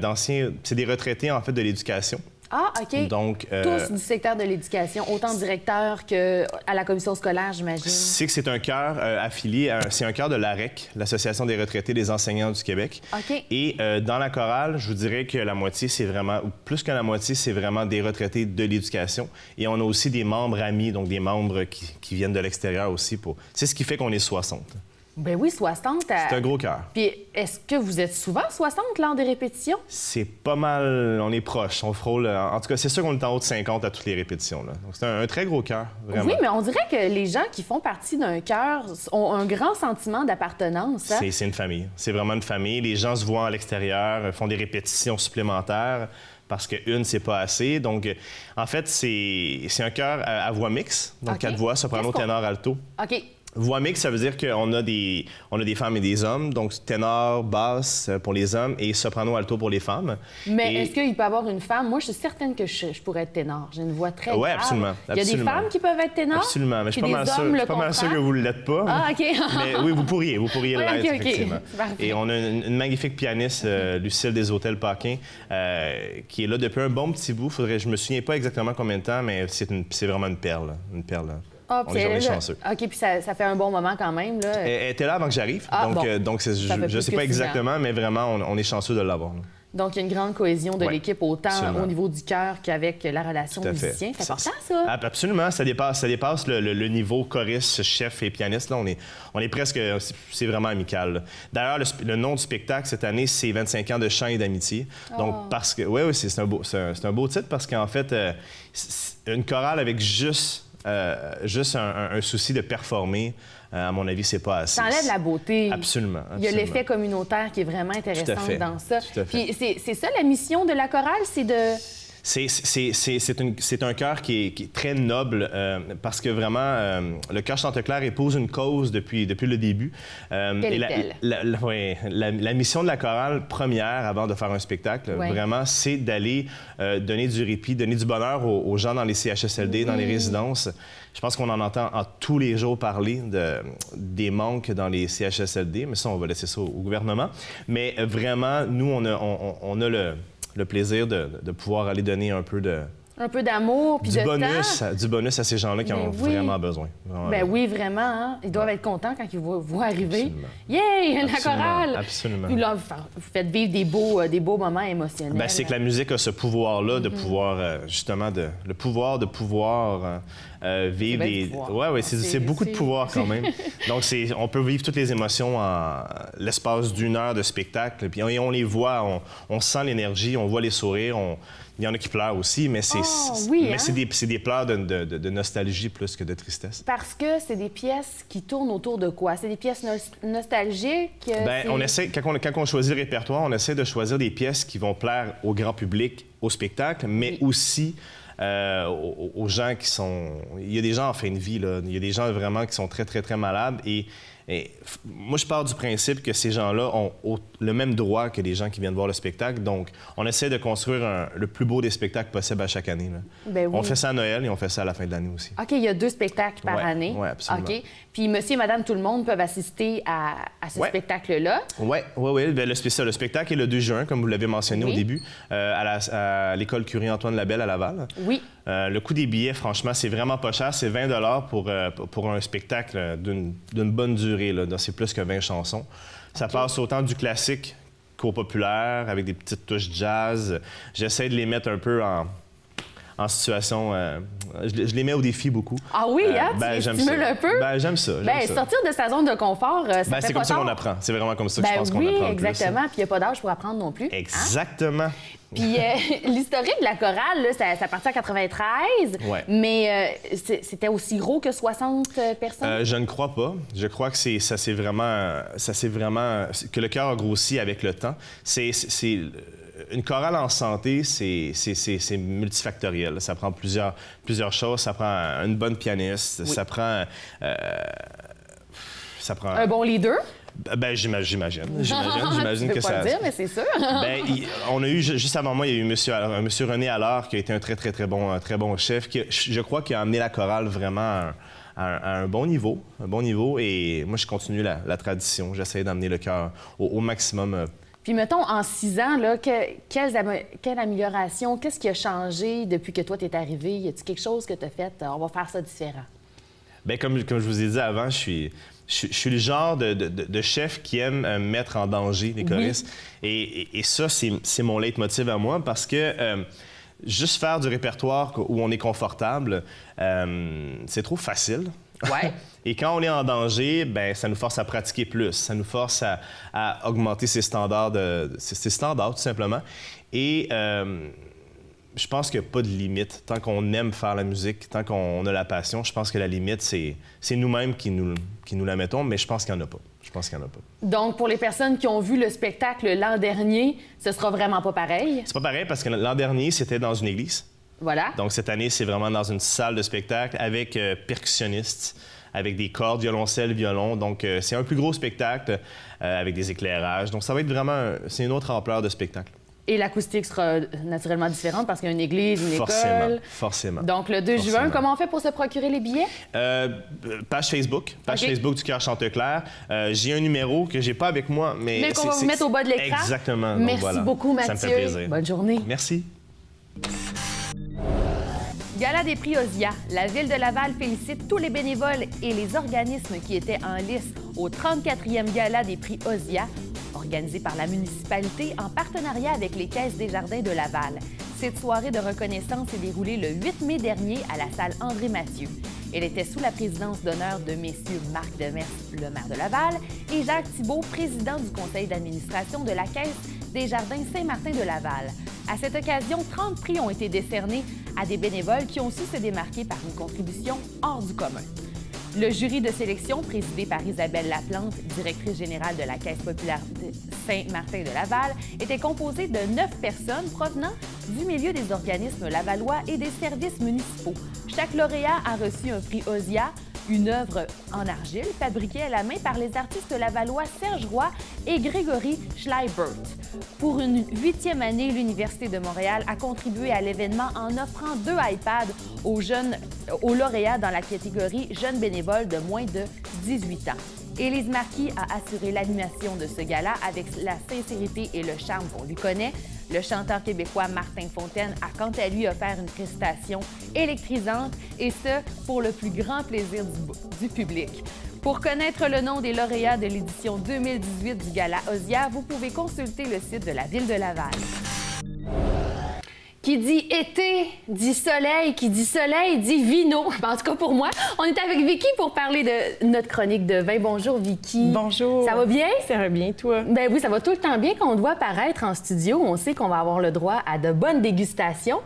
c'est des retraités, en fait, de l'éducation. Ah, OK. Donc, tous du secteur de l'éducation, autant directeur qu'à la commission scolaire, j'imagine. C'est que c'est un chœur affilié, c'est un chœur de l'AREC, l'Association des retraités des enseignants du Québec. OK. Et dans la chorale, je vous dirais que la moitié, c'est vraiment, ou plus que la moitié, c'est vraiment des retraités de l'éducation. Et on a aussi des membres amis, donc des membres qui viennent de l'extérieur aussi. C'est ce qui fait qu'on est 60. Ben oui, 60. C'est un gros cœur. Puis est-ce que vous êtes souvent 60 lors des répétitions? C'est pas mal, on est proche, on frôle. En tout cas, c'est sûr qu'on est en haut de 50 à toutes les répétitions. Là. Donc c'est un très gros cœur, vraiment. Oui, mais on dirait que les gens qui font partie d'un chœur ont un grand sentiment d'appartenance. Hein? C'est une famille. C'est vraiment une famille. Les gens se voient à l'extérieur, font des répétitions supplémentaires parce qu'une, c'est pas assez. Donc, en fait, c'est un chœur à voix mixte, donc 4 voix, soprano, ténor, alto. OK. Voix mixte, ça veut dire qu'on a des femmes et des hommes, donc ténor, basse pour les hommes et soprano, alto pour les femmes. Mais est-ce qu'il peut y avoir une femme? Moi, je suis certaine que je pourrais être ténor. J'ai une voix très grave. Oui, absolument. Il y a des femmes qui peuvent être ténors? Absolument, mais je suis puis pas mal sûr que vous ne l'êtes pas. Ah, OK. Mais oui, vous pourriez l'être, effectivement. Parfait. Et on a une magnifique pianiste, Lucille Deshôtels-Paquin, qui est là depuis un bon petit bout. Je me souviens pas exactement combien de temps, mais c'est vraiment une perle. Une perle. Ah, on est chanceux. OK, puis ça fait un bon moment quand même. Là. Elle était là avant que j'arrive. Donc je ne sais pas exactement, mais vraiment, on est chanceux de l'avoir. Donc, il y a une grande cohésion de l'équipe, autant au niveau du chœur qu'avec la relation musicien. C'est important, ça? Absolument. Ça dépasse le niveau choriste, chef et pianiste. Là, on est presque... C'est vraiment amical. D'ailleurs, le nom du spectacle cette année, c'est 25 ans de chant et d'amitié. Donc, parce que... Oui, c'est un beau titre parce qu'en fait, une chorale avec juste un souci de performer, à mon avis, c'est pas assez. Ça enlève la beauté. Absolument. Il y a l'effet communautaire qui est vraiment intéressant dans ça. Tout à fait. Puis c'est ça la mission de la chorale, c'est de... C'est un chœur qui est très noble parce que vraiment, le Chœur Chanteclair épouse une cause depuis le début. Quelle est-elle? La mission de la chorale première, avant de faire un spectacle, vraiment, c'est d'aller donner du répit, donner du bonheur aux gens dans les CHSLD, dans les résidences. Je pense qu'on en entend tous les jours parler des manques dans les CHSLD, mais ça, on va laisser ça au gouvernement. Mais vraiment, nous, on a le plaisir de pouvoir aller donner un peu d'amour puis de temps. Du bonus à ces gens-là qui en ont vraiment besoin. Oui, vraiment. Hein? Ils doivent être contents quand ils voient arriver. Absolument. Yay, la chorale! Absolument. Puis là, vous faites vivre des beaux moments émotionnels. C'est que la musique a ce pouvoir-là de pouvoir, justement, le pouvoir de pouvoir vivre des... Oui, c'est beaucoup de pouvoir quand même. Donc, on peut vivre toutes les émotions en l'espace d'1 heure de spectacle. Puis on les voit, on sent l'énergie, on voit les sourires, il y en a qui pleurent aussi, mais c'est des pleurs de nostalgie plus que de tristesse. Parce que c'est des pièces qui tournent autour de quoi? C'est des pièces nostalgiques? On essaie, quand on choisit le répertoire, on essaie de choisir des pièces qui vont plaire au grand public, au spectacle, mais aussi aux gens qui sont... Il y a des gens en fin de vie, là. Il y a des gens vraiment qui sont très, très, très malades et moi, je pars du principe que ces gens-là ont le même droit que les gens qui viennent voir le spectacle. Donc, on essaie de construire le plus beau des spectacles possible à chaque année. Là. On fait ça à Noël et on fait ça à la fin de l'année aussi. OK, il y a 2 spectacles par année. Oui, absolument. OK. Puis monsieur et madame, tout le monde peuvent assister à ce spectacle-là. Oui. Le spectacle est le 2 juin, comme vous l'avez mentionné au début, à l'école Curie-Antoine Labelle à Laval. Oui. Le coût des billets, franchement, c'est vraiment pas cher. C'est 20 $ pour un spectacle d'une bonne durée. C'est plus que 20 chansons. Ça passe autant du classique qu'au populaire, avec des petites touches jazz. J'essaie de les mettre un peu en situation... je les mets au défi beaucoup. Ah oui, hein? Tu les stimules un peu? Ben, j'aime ça. Sortir de sa zone de confort, ça fait c'est comme ça qu'on apprend. C'est vraiment comme ça que je pense qu'on oui, apprend le plus. exactement. Puis il n'y a pas d'âge pour apprendre non plus. Exactement. Hein? Puis l'historique de la chorale, là, ça partit en 93, mais c'était aussi gros que 60 personnes? Je ne crois pas. Je crois que ça c'est vraiment que le chœur a grossi avec le temps. C'est une chorale en santé, c'est multifactoriel. Ça prend plusieurs choses. Ça prend une bonne pianiste. Ça prend un bon leader. Ben, j'imagine que ça... pas le dire, mais c'est sûr. Ben, on a eu, juste avant moi, il y a eu monsieur René Allard, qui a été un très bon chef, qui, je crois, qui a amené la chorale vraiment à un bon niveau. Et moi, je continue la tradition. J'essaie d'amener le chœur au maximum. Puis, mettons, en 6 ans, là, quelle amélioration, qu'est-ce qui a changé depuis que toi, tu es arrivé? Y a-t-il quelque chose que tu as fait? On va faire ça différent. Bien, comme je vous ai dit avant, je suis le genre de chef qui aime mettre en danger les choristes. Oui. Et ça, c'est mon leitmotiv à moi parce que juste faire du répertoire où on est confortable, c'est trop facile. Ouais. Et quand on est en danger, ben ça nous force à pratiquer plus. Ça nous force à augmenter ses standards, tout simplement. Et je pense qu'il n'y a pas de limite. Tant qu'on aime faire la musique, tant qu'on a la passion, je pense que la limite, c'est nous-mêmes qui nous la mettons, mais je pense qu'il n'y en a pas. Donc, pour les personnes qui ont vu le spectacle l'an dernier, ce sera vraiment pas pareil? C'est pas pareil parce que l'an dernier, c'était dans une église. Voilà. Donc, cette année, c'est vraiment dans une salle de spectacle avec percussionnistes, avec des cordes, violoncelle, violon. Donc, c'est un plus gros spectacle avec des éclairages. Donc, ça va être vraiment... c'est une autre ampleur de spectacle. Et l'acoustique sera naturellement différente parce qu'il y a une église, une école. Forcément. Donc, le 2 juin, comment on fait pour se procurer les billets? Page Facebook du Chœur Chanteclair. J'ai un numéro que j'ai pas avec moi, mais qu'on va vous mettre au bas de l'écran. Exactement. Merci beaucoup, Mathieu. Ça me fait plaisir. Bonne journée. Merci. Gala des prix OSIA. La Ville de Laval félicite tous les bénévoles et les organismes qui étaient en lice au 34e Gala des prix OSIA, organisé par la municipalité en partenariat avec les Caisses des Jardins de Laval. Cette soirée de reconnaissance s'est déroulée le 8 mai dernier à la salle André-Mathieu. Elle était sous la présidence d'honneur de messieurs Marc Demers, le maire de Laval, et Jacques Thibault, président du conseil d'administration de la Caisse des Jardins Saint-Martin de Laval. À cette occasion, 30 prix ont été décernés à des bénévoles qui ont su se démarquer par une contribution hors du commun. Le jury de sélection, présidé par Isabelle Laplante, directrice générale de la Caisse populaire Saint-Martin de Laval, était composé de 9 personnes provenant du milieu des organismes lavallois et des services municipaux. Chaque lauréat a reçu un prix OSIA, une œuvre en argile fabriquée à la main par les artistes lavallois Serge Roy et Grégory Schleibert. Pour une 8e année, l'Université de Montréal a contribué à l'événement en offrant 2 iPads aux lauréats dans la catégorie Jeunes bénévoles de moins de 18 ans. Élise Marquis a assuré l'animation de ce gala avec la sincérité et le charme qu'on lui connaît. Le chanteur québécois Martin Fontaine a quant à lui offert une prestation électrisante, et ce, pour le plus grand plaisir du public. Pour connaître le nom des lauréats de l'édition 2018 du Gala OSIA, vous pouvez consulter le site de la Ville de Laval. Qui dit été, dit soleil. Qui dit soleil, dit vino. En tout cas, pour moi, on est avec Vicky pour parler de notre chronique de vin. Bonjour, Vicky. Bonjour. Ça va bien? Ça va bien, toi? Ben oui, ça va tout le temps bien. Quand on doit apparaître en studio, on sait qu'on va avoir le droit à de bonnes dégustations.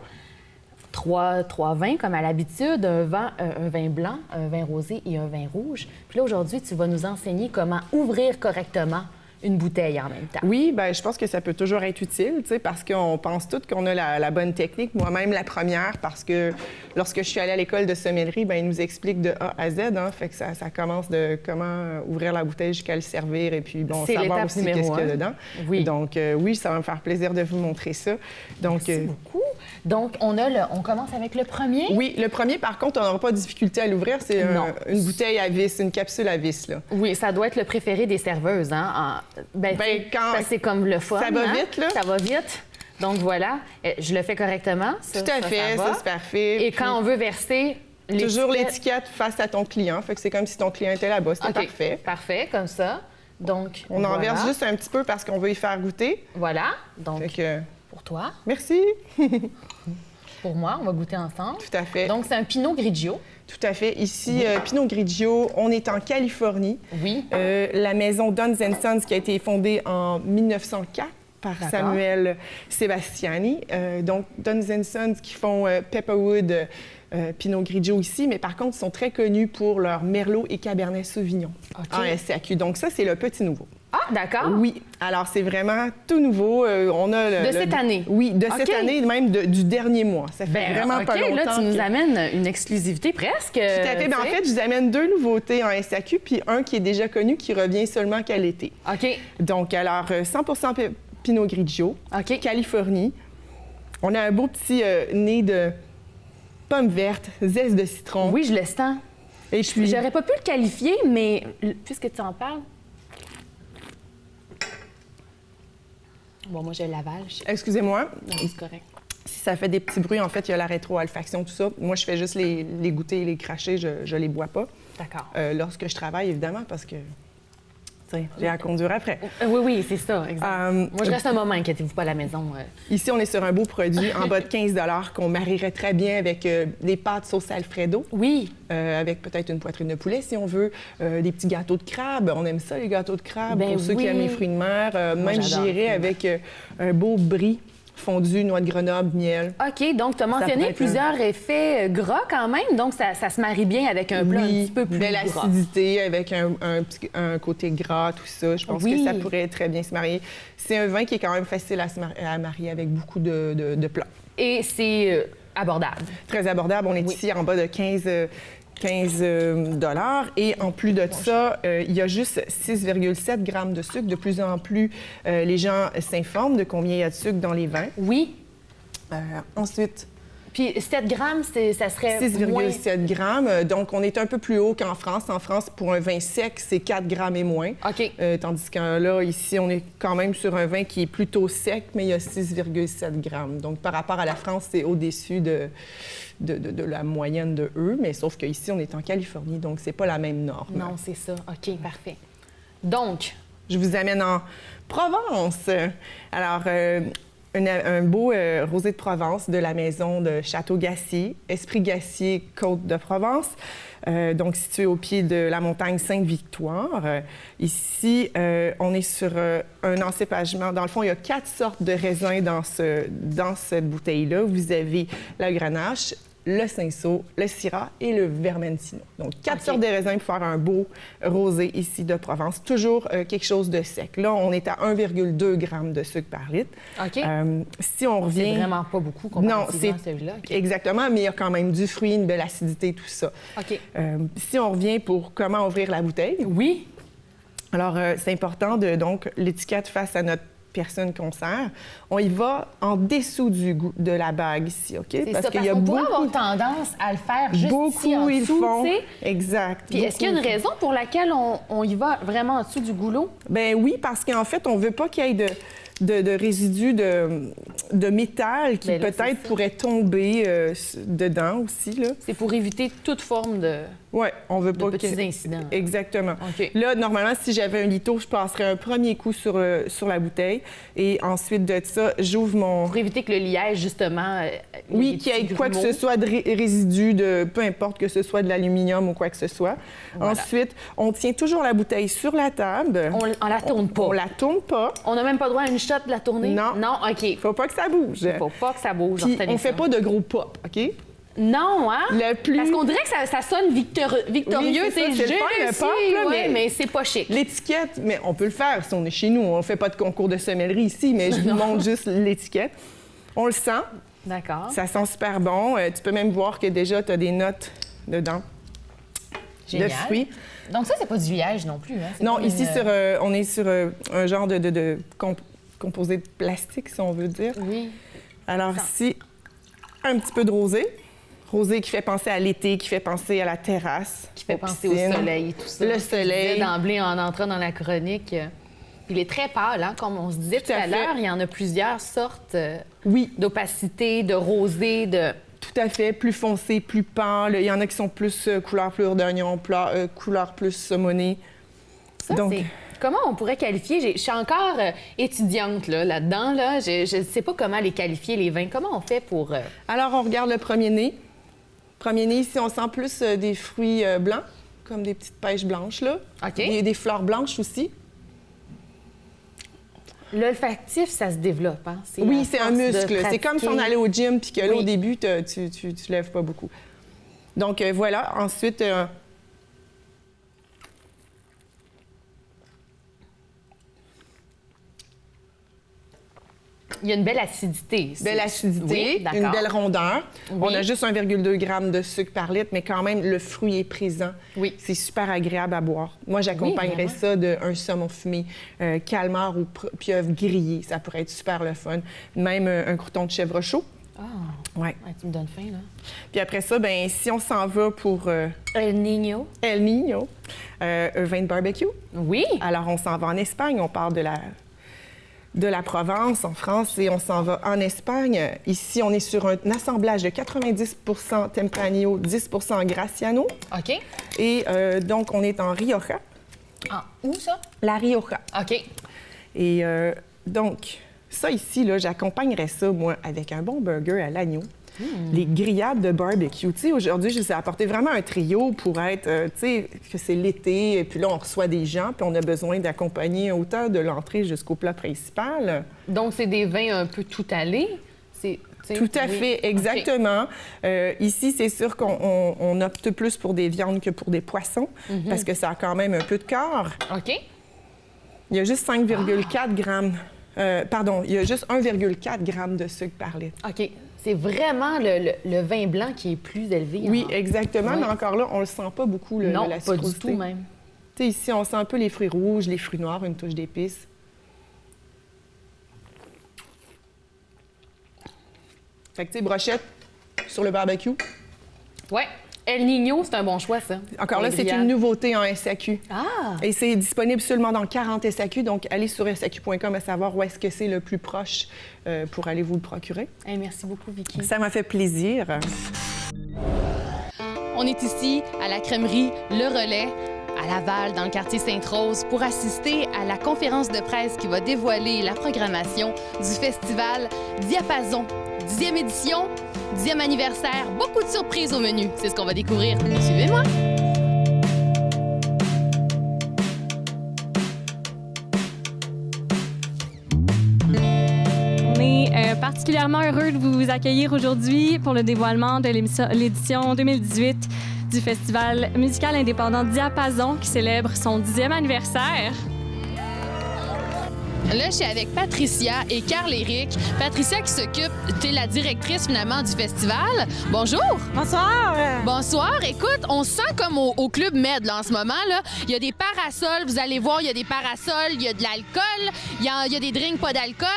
Trois vins, comme à l'habitude, un vin blanc, un vin rosé et un vin rouge. Puis là, aujourd'hui, tu vas nous enseigner comment ouvrir correctement une bouteille en même temps. Oui, bien, je pense que ça peut toujours être utile, tu sais, parce qu'on pense tous qu'on a la bonne technique. Moi-même, la première, parce que lorsque je suis allée à l'école de sommellerie, bien, ils nous expliquent de A à Z, hein, fait que ça commence de comment ouvrir la bouteille jusqu'à le servir et puis, bon, savoir aussi qu'est-ce qu'il y a dedans. Oui. Donc, oui, ça va me faire plaisir de vous montrer ça. Donc, merci beaucoup. Donc, on commence avec le premier? Oui, le premier, par contre, on n'aura pas de difficulté à l'ouvrir. C'est une bouteille à vis, une capsule à vis, là. Oui, ça doit être le préféré des serveuses, hein? C'est comme le fun. Ça va vite, là. Ça va vite. Donc, voilà. Je le fais correctement. Tout à fait, ça, c'est parfait. Et quand on veut verser... Toujours l'étiquette face à ton client. Fait que c'est comme si ton client était là-bas. C'était parfait. Parfait, comme ça. Donc, on en verse juste un petit peu parce qu'on veut y faire goûter. Voilà. Donc, fait que... pour toi. Merci. pour moi. On va goûter ensemble. Tout à fait. Donc, c'est un Pinot Grigio. Tout à fait. Ici, Pinot Grigio, on est en Californie. Oui. La maison Duns & Sons qui a été fondée en 1904 par Samuel Sebastiani. Donc, Duns & Sons qui font Pepperwood, Pinot Grigio ici, mais par contre, ils sont très connus pour leur Merlot et Cabernet Sauvignon en SAQ. Donc ça, c'est le petit nouveau. Ah, d'accord. Oui. Alors, c'est vraiment tout nouveau. On a cette année? Oui, de cette année, même du dernier mois. Ça fait vraiment pas longtemps. Là, tu nous amènes une exclusivité presque. Tout à fait. En fait, je vous amène 2 nouveautés en SAQ, puis un qui est déjà connu, qui revient seulement qu'à l'été. OK. Donc, alors, 100% Pinot Grigio, Californie. On a un beau petit nez de pommes vertes, zeste de citron. Oui, je le sens. Et puis... J'aurais pas pu le qualifier, mais puisque tu en parles... Bon, moi, je l'avale. Excusez-moi. Non, c'est correct. Si ça fait des petits bruits, en fait, il y a la rétroolfaction, tout ça. Moi, je fais juste les goûter et les cracher. Je les bois pas. D'accord. Lorsque je travaille, évidemment, parce que j'ai à conduire après. Oui, c'est ça, exact. Moi, je reste un moment, inquiétez-vous pas à la maison. Ici, on est sur un beau produit en bas de 15 $ qu'on marierait très bien avec des pâtes sauce Alfredo. Oui. Avec peut-être une poitrine de poulet, si on veut. Des petits gâteaux de crabe. On aime ça, les gâteaux de crabe, pour ceux qui aiment les fruits de mer. Même, j'irais avec un beau brie fondu, noix de Grenoble, miel. OK, donc tu as mentionné plusieurs effets gras quand même, donc ça se marie bien avec un plat un petit peu plus de gras. l'acidité avec un côté gras, tout ça. Je pense que ça pourrait très bien se marier. C'est un vin qui est quand même facile à marier avec beaucoup de plats. Et c'est abordable. Très abordable. On est ici en bas de 15 $ et en plus de ça, il y a juste 6,7 grammes de sucre. De plus en plus, les gens s'informent de combien il y a de sucre dans les vins. Oui. Ensuite... Puis 7 grammes, ça serait 6,7 grammes. Donc, on est un peu plus haut qu'en France. En France, pour un vin sec, c'est 4 grammes et moins. OK. Tandis que là, ici, on est quand même sur un vin qui est plutôt sec, mais il y a 6,7 grammes. Donc, par rapport à la France, c'est au-dessus de la moyenne de eux. Mais sauf qu'ici, on est en Californie, donc c'est pas la même norme. Non, c'est ça. OK, parfait. Donc, je vous amène en Provence. Alors... un beau rosé de Provence de la maison de Château-Gassier, Esprit Gassier, Côte-de-Provence, donc situé au pied de la montagne Sainte-Victoire. Ici, on est sur un encépagement. Dans le fond, il y a 4 sortes de raisins dans cette bouteille-là. Vous avez la Grenache, le Cinsault, le Syrah et le Vermentino. Donc, 4 sortes de raisins pour faire un beau rosé ici de Provence. Toujours quelque chose de sec. Là, on est à 1,2 g de sucre par litre. OK. Si on revient... C'est vraiment pas beaucoup comparativement à celui-là. Okay. Exactement, mais il y a quand même du fruit, une belle acidité, tout ça. OK. Si on revient pour comment ouvrir la bouteille... Oui. Alors, c'est important de, donc, l'étiquette face à notre personne qu'on sert, on y va en dessous de la bague ici, OK? Parce qu'on pourrait avoir tendance à le faire juste ici en ils dessous, font. Tu sais. Exact. Puis est-ce qu'il y a une raison pour laquelle on y va vraiment en dessous du goulot? Ben oui, parce qu'en fait, on veut pas qu'il y ait de résidus de métal qui peut-être pourraient tomber dedans aussi, là. C'est pour éviter toute forme de... Oui, on veut pas petits incidents. Exactement. Okay. Là, normalement, si j'avais un litho, je passerais un premier coup sur la bouteille et ensuite de ça, j'ouvre mon... Pour éviter que le liège, justement... oui, qu'il y ait quoi que ce soit de résidus, peu importe que ce soit de l'aluminium ou quoi que ce soit. Voilà. Ensuite, on tient toujours la bouteille sur la table. On la tourne pas. On la tourne pas. On n'a même pas droit à une shot de la tourner? Non. Non, OK. Faut pas que ça bouge. Faut pas que ça bouge. Puis on fait pas de gros pop, OK? Non, hein? Parce qu'on dirait que ça sonne victorieux. Oui, c'est le pop, là, mais c'est pas chic. L'étiquette, mais on peut le faire si on est chez nous. On fait pas de concours de sommellerie ici, mais je vous montre juste l'étiquette. On le sent. D'accord. Ça sent super bon. Tu peux même voir que déjà, tu as des notes dedans. Génial. De fruits. Donc ça, c'est pas du liège non plus, hein? Non, ici, on est sur un genre de composé de plastique, si on veut dire. Oui. Alors ici, un petit peu de rosé. Rosé qui fait penser à l'été, qui fait penser à la terrasse. Qui fait penser au soleil, tout ça. Le soleil. D'emblée, en entrant dans la chronique. Il est très pâle, hein? Comme on se disait tout à l'heure, il y en a plusieurs sortes d'opacité, de rosé, de... Tout à fait, plus foncé, plus pâle. Il y en a qui sont plus couleur d'oignon, couleur plus saumonée. Ça, Comment on pourrait qualifier? Je suis encore étudiante là-dedans. Là. Je ne sais pas comment les qualifier, les vins. Comment on fait pour... Alors, on regarde le premier nez. Premier nez, ici, on sent plus des fruits blancs, comme des petites pêches blanches, là. OK. Des fleurs blanches aussi. L'olfactif, ça se développe, hein? Oui, c'est un muscle. C'est comme si on allait au gym puis que là, au début, tu lèves pas beaucoup. Donc, voilà. Ensuite... Il y a une belle acidité. Belle acidité, oui, une belle rondeur. Oui. On a juste 1,2 g de sucre par litre, mais quand même, le fruit est présent. Oui. C'est super agréable à boire. Moi, j'accompagnerais ça d'un saumon fumé, calmar ou pieuvre grillé. Ça pourrait être super le fun. Même un crouton de chèvre chaud. Ah, ouais. Tu me donnes faim, là. Puis après ça, ben si on s'en va pour... El Niño. El Niño, un vin de barbecue. Oui. Alors, on s'en va en Espagne. On part de la Provence, en France, et on s'en va en Espagne. Ici, on est sur un assemblage de 90 Tempranillo, 10 Graciano. OK. Et donc, on est en Rioja. Ah, où ça? La Rioja. OK. Et donc, ça ici, là, j'accompagnerais ça, moi, avec un bon burger à l'agneau. Les grillades de barbecue. Tu sais, aujourd'hui, je vous ai apporté vraiment un trio pour être, tu sais, que c'est l'été, et puis là, on reçoit des gens, puis on a besoin d'accompagner autant de l'entrée jusqu'au plat principal. Donc, c'est des vins un peu tout allés? Tout à fait, exactement. Okay. Ici, c'est sûr qu'on opte plus pour des viandes que pour des poissons, parce que ça a quand même un peu de corps. OK. Il y a juste 5,4 grammes. Il y a juste 1,4 g de sucre par litre. OK. C'est vraiment le vin blanc qui est plus élevé. Oui, exactement. Oui. Mais encore là, on le sent pas beaucoup, la sucrosité. Non, pas du tout même. Tu sais, ici, on sent un peu les fruits rouges, les fruits noirs, une touche d'épices. Fait que, tu sais, brochette sur le barbecue. Ouais. El Niño, c'est un bon choix, ça. Encore là, c'est une nouveauté en SAQ. Ah! Et c'est disponible seulement dans 40 SAQ, donc allez sur SAQ.com à savoir où est-ce que c'est le plus proche pour aller vous le procurer. Hey, merci beaucoup, Vicky. Ça m'a fait plaisir. On est ici à la crèmerie Le Relais, à Laval, dans le quartier Sainte-Rose, pour assister à la conférence de presse qui va dévoiler la programmation du festival Diapason. 10e édition, 10e anniversaire, beaucoup de surprises au menu. C'est ce qu'on va découvrir. Suivez-moi! On est particulièrement heureux de vous accueillir aujourd'hui pour le dévoilement de l'édition 2018 du Festival musical indépendant Diapason qui célèbre son 10e anniversaire. Là, je suis avec Patricia et Carl-Éric. Patricia qui s'occupe, tu es la directrice finalement du festival. Bonjour! Bonsoir! Bonsoir! Écoute, on se sent comme au Club Med là, en ce moment. Là. Il y a des parasols, vous allez voir, il y a des parasols, il y a de l'alcool, il y a des drinks pas d'alcool.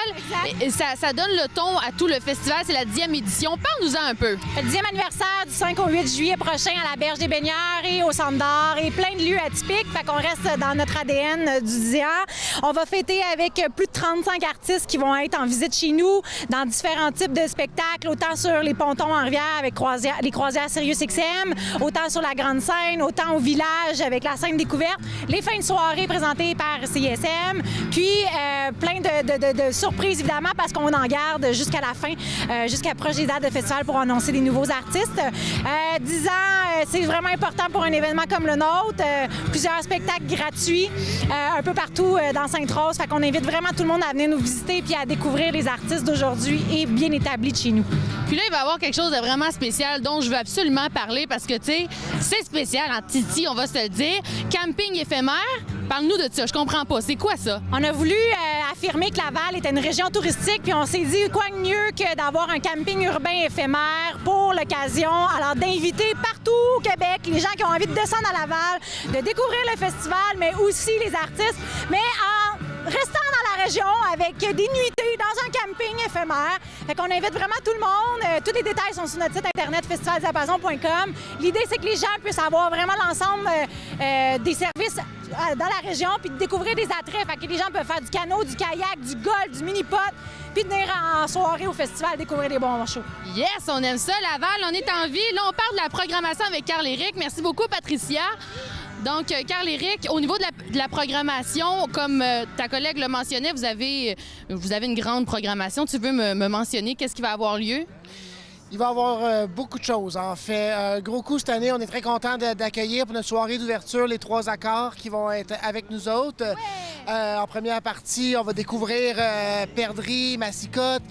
Et ça donne le ton à tout le festival. C'est la 10e édition. Parle-nous-en un peu. Le 10e anniversaire du 5 au 8 juillet prochain à la Berge des Baigneurs et au Centre d'art et plein de lieux atypiques. Fait qu'on reste dans notre ADN du DIA. On va fêter avec plus de 35 artistes qui vont être en visite chez nous dans différents types de spectacles, autant sur les pontons en rivière avec les croisières SiriusXM, autant sur la grande scène, autant au village avec la scène découverte, les fins de soirée présentées par CISM, puis plein de surprises évidemment parce qu'on en garde jusqu'à la fin, jusqu'à proche des dates de festival pour annoncer des nouveaux artistes. 10 ans, c'est vraiment important pour un événement comme le nôtre. Plusieurs spectacles gratuits un peu partout dans Sainte-Rose. Fait qu'on invite vraiment tout le monde à venir nous visiter puis à découvrir les artistes d'aujourd'hui et bien établis de chez nous. Puis là, il va y avoir quelque chose de vraiment spécial dont je veux absolument parler parce que, tu sais, c'est spécial en Titi, on va se le dire. Camping éphémère, parle-nous de ça, je comprends pas. C'est quoi ça? On a voulu affirmer que Laval était une région touristique puis on s'est dit quoi de mieux que d'avoir un camping urbain éphémère pour l'occasion. Alors, d'inviter partout au Québec les gens qui ont envie de descendre à Laval, de découvrir le festival, mais aussi les artistes, mais en restant dans la région avec des nuitées dans un camping éphémère. Fait qu'on invite vraiment tout le monde. Tous les détails sont sur notre site internet festivaldiapason.com. L'idée, c'est que les gens puissent avoir vraiment l'ensemble des services dans la région puis de découvrir des attraits. Fait que les gens peuvent faire du canot, du kayak, du golf, du mini-pot puis venir en soirée au festival découvrir des bons shows. Yes, on aime ça, Laval. On est en ville. Là, on parle de la programmation avec Carl-Éric. Merci beaucoup, Patricia. Donc, Carl-Éric, au niveau de la programmation, comme ta collègue le mentionnait, vous avez une grande programmation. Tu veux me mentionner qu'est-ce qui va avoir lieu? Il va y avoir beaucoup de choses, en fait. Gros coup cette année, on est très content d'accueillir pour notre soirée d'ouverture les 3 accords qui vont être avec nous autres. En première partie, on va découvrir Perdrix, Massicotte.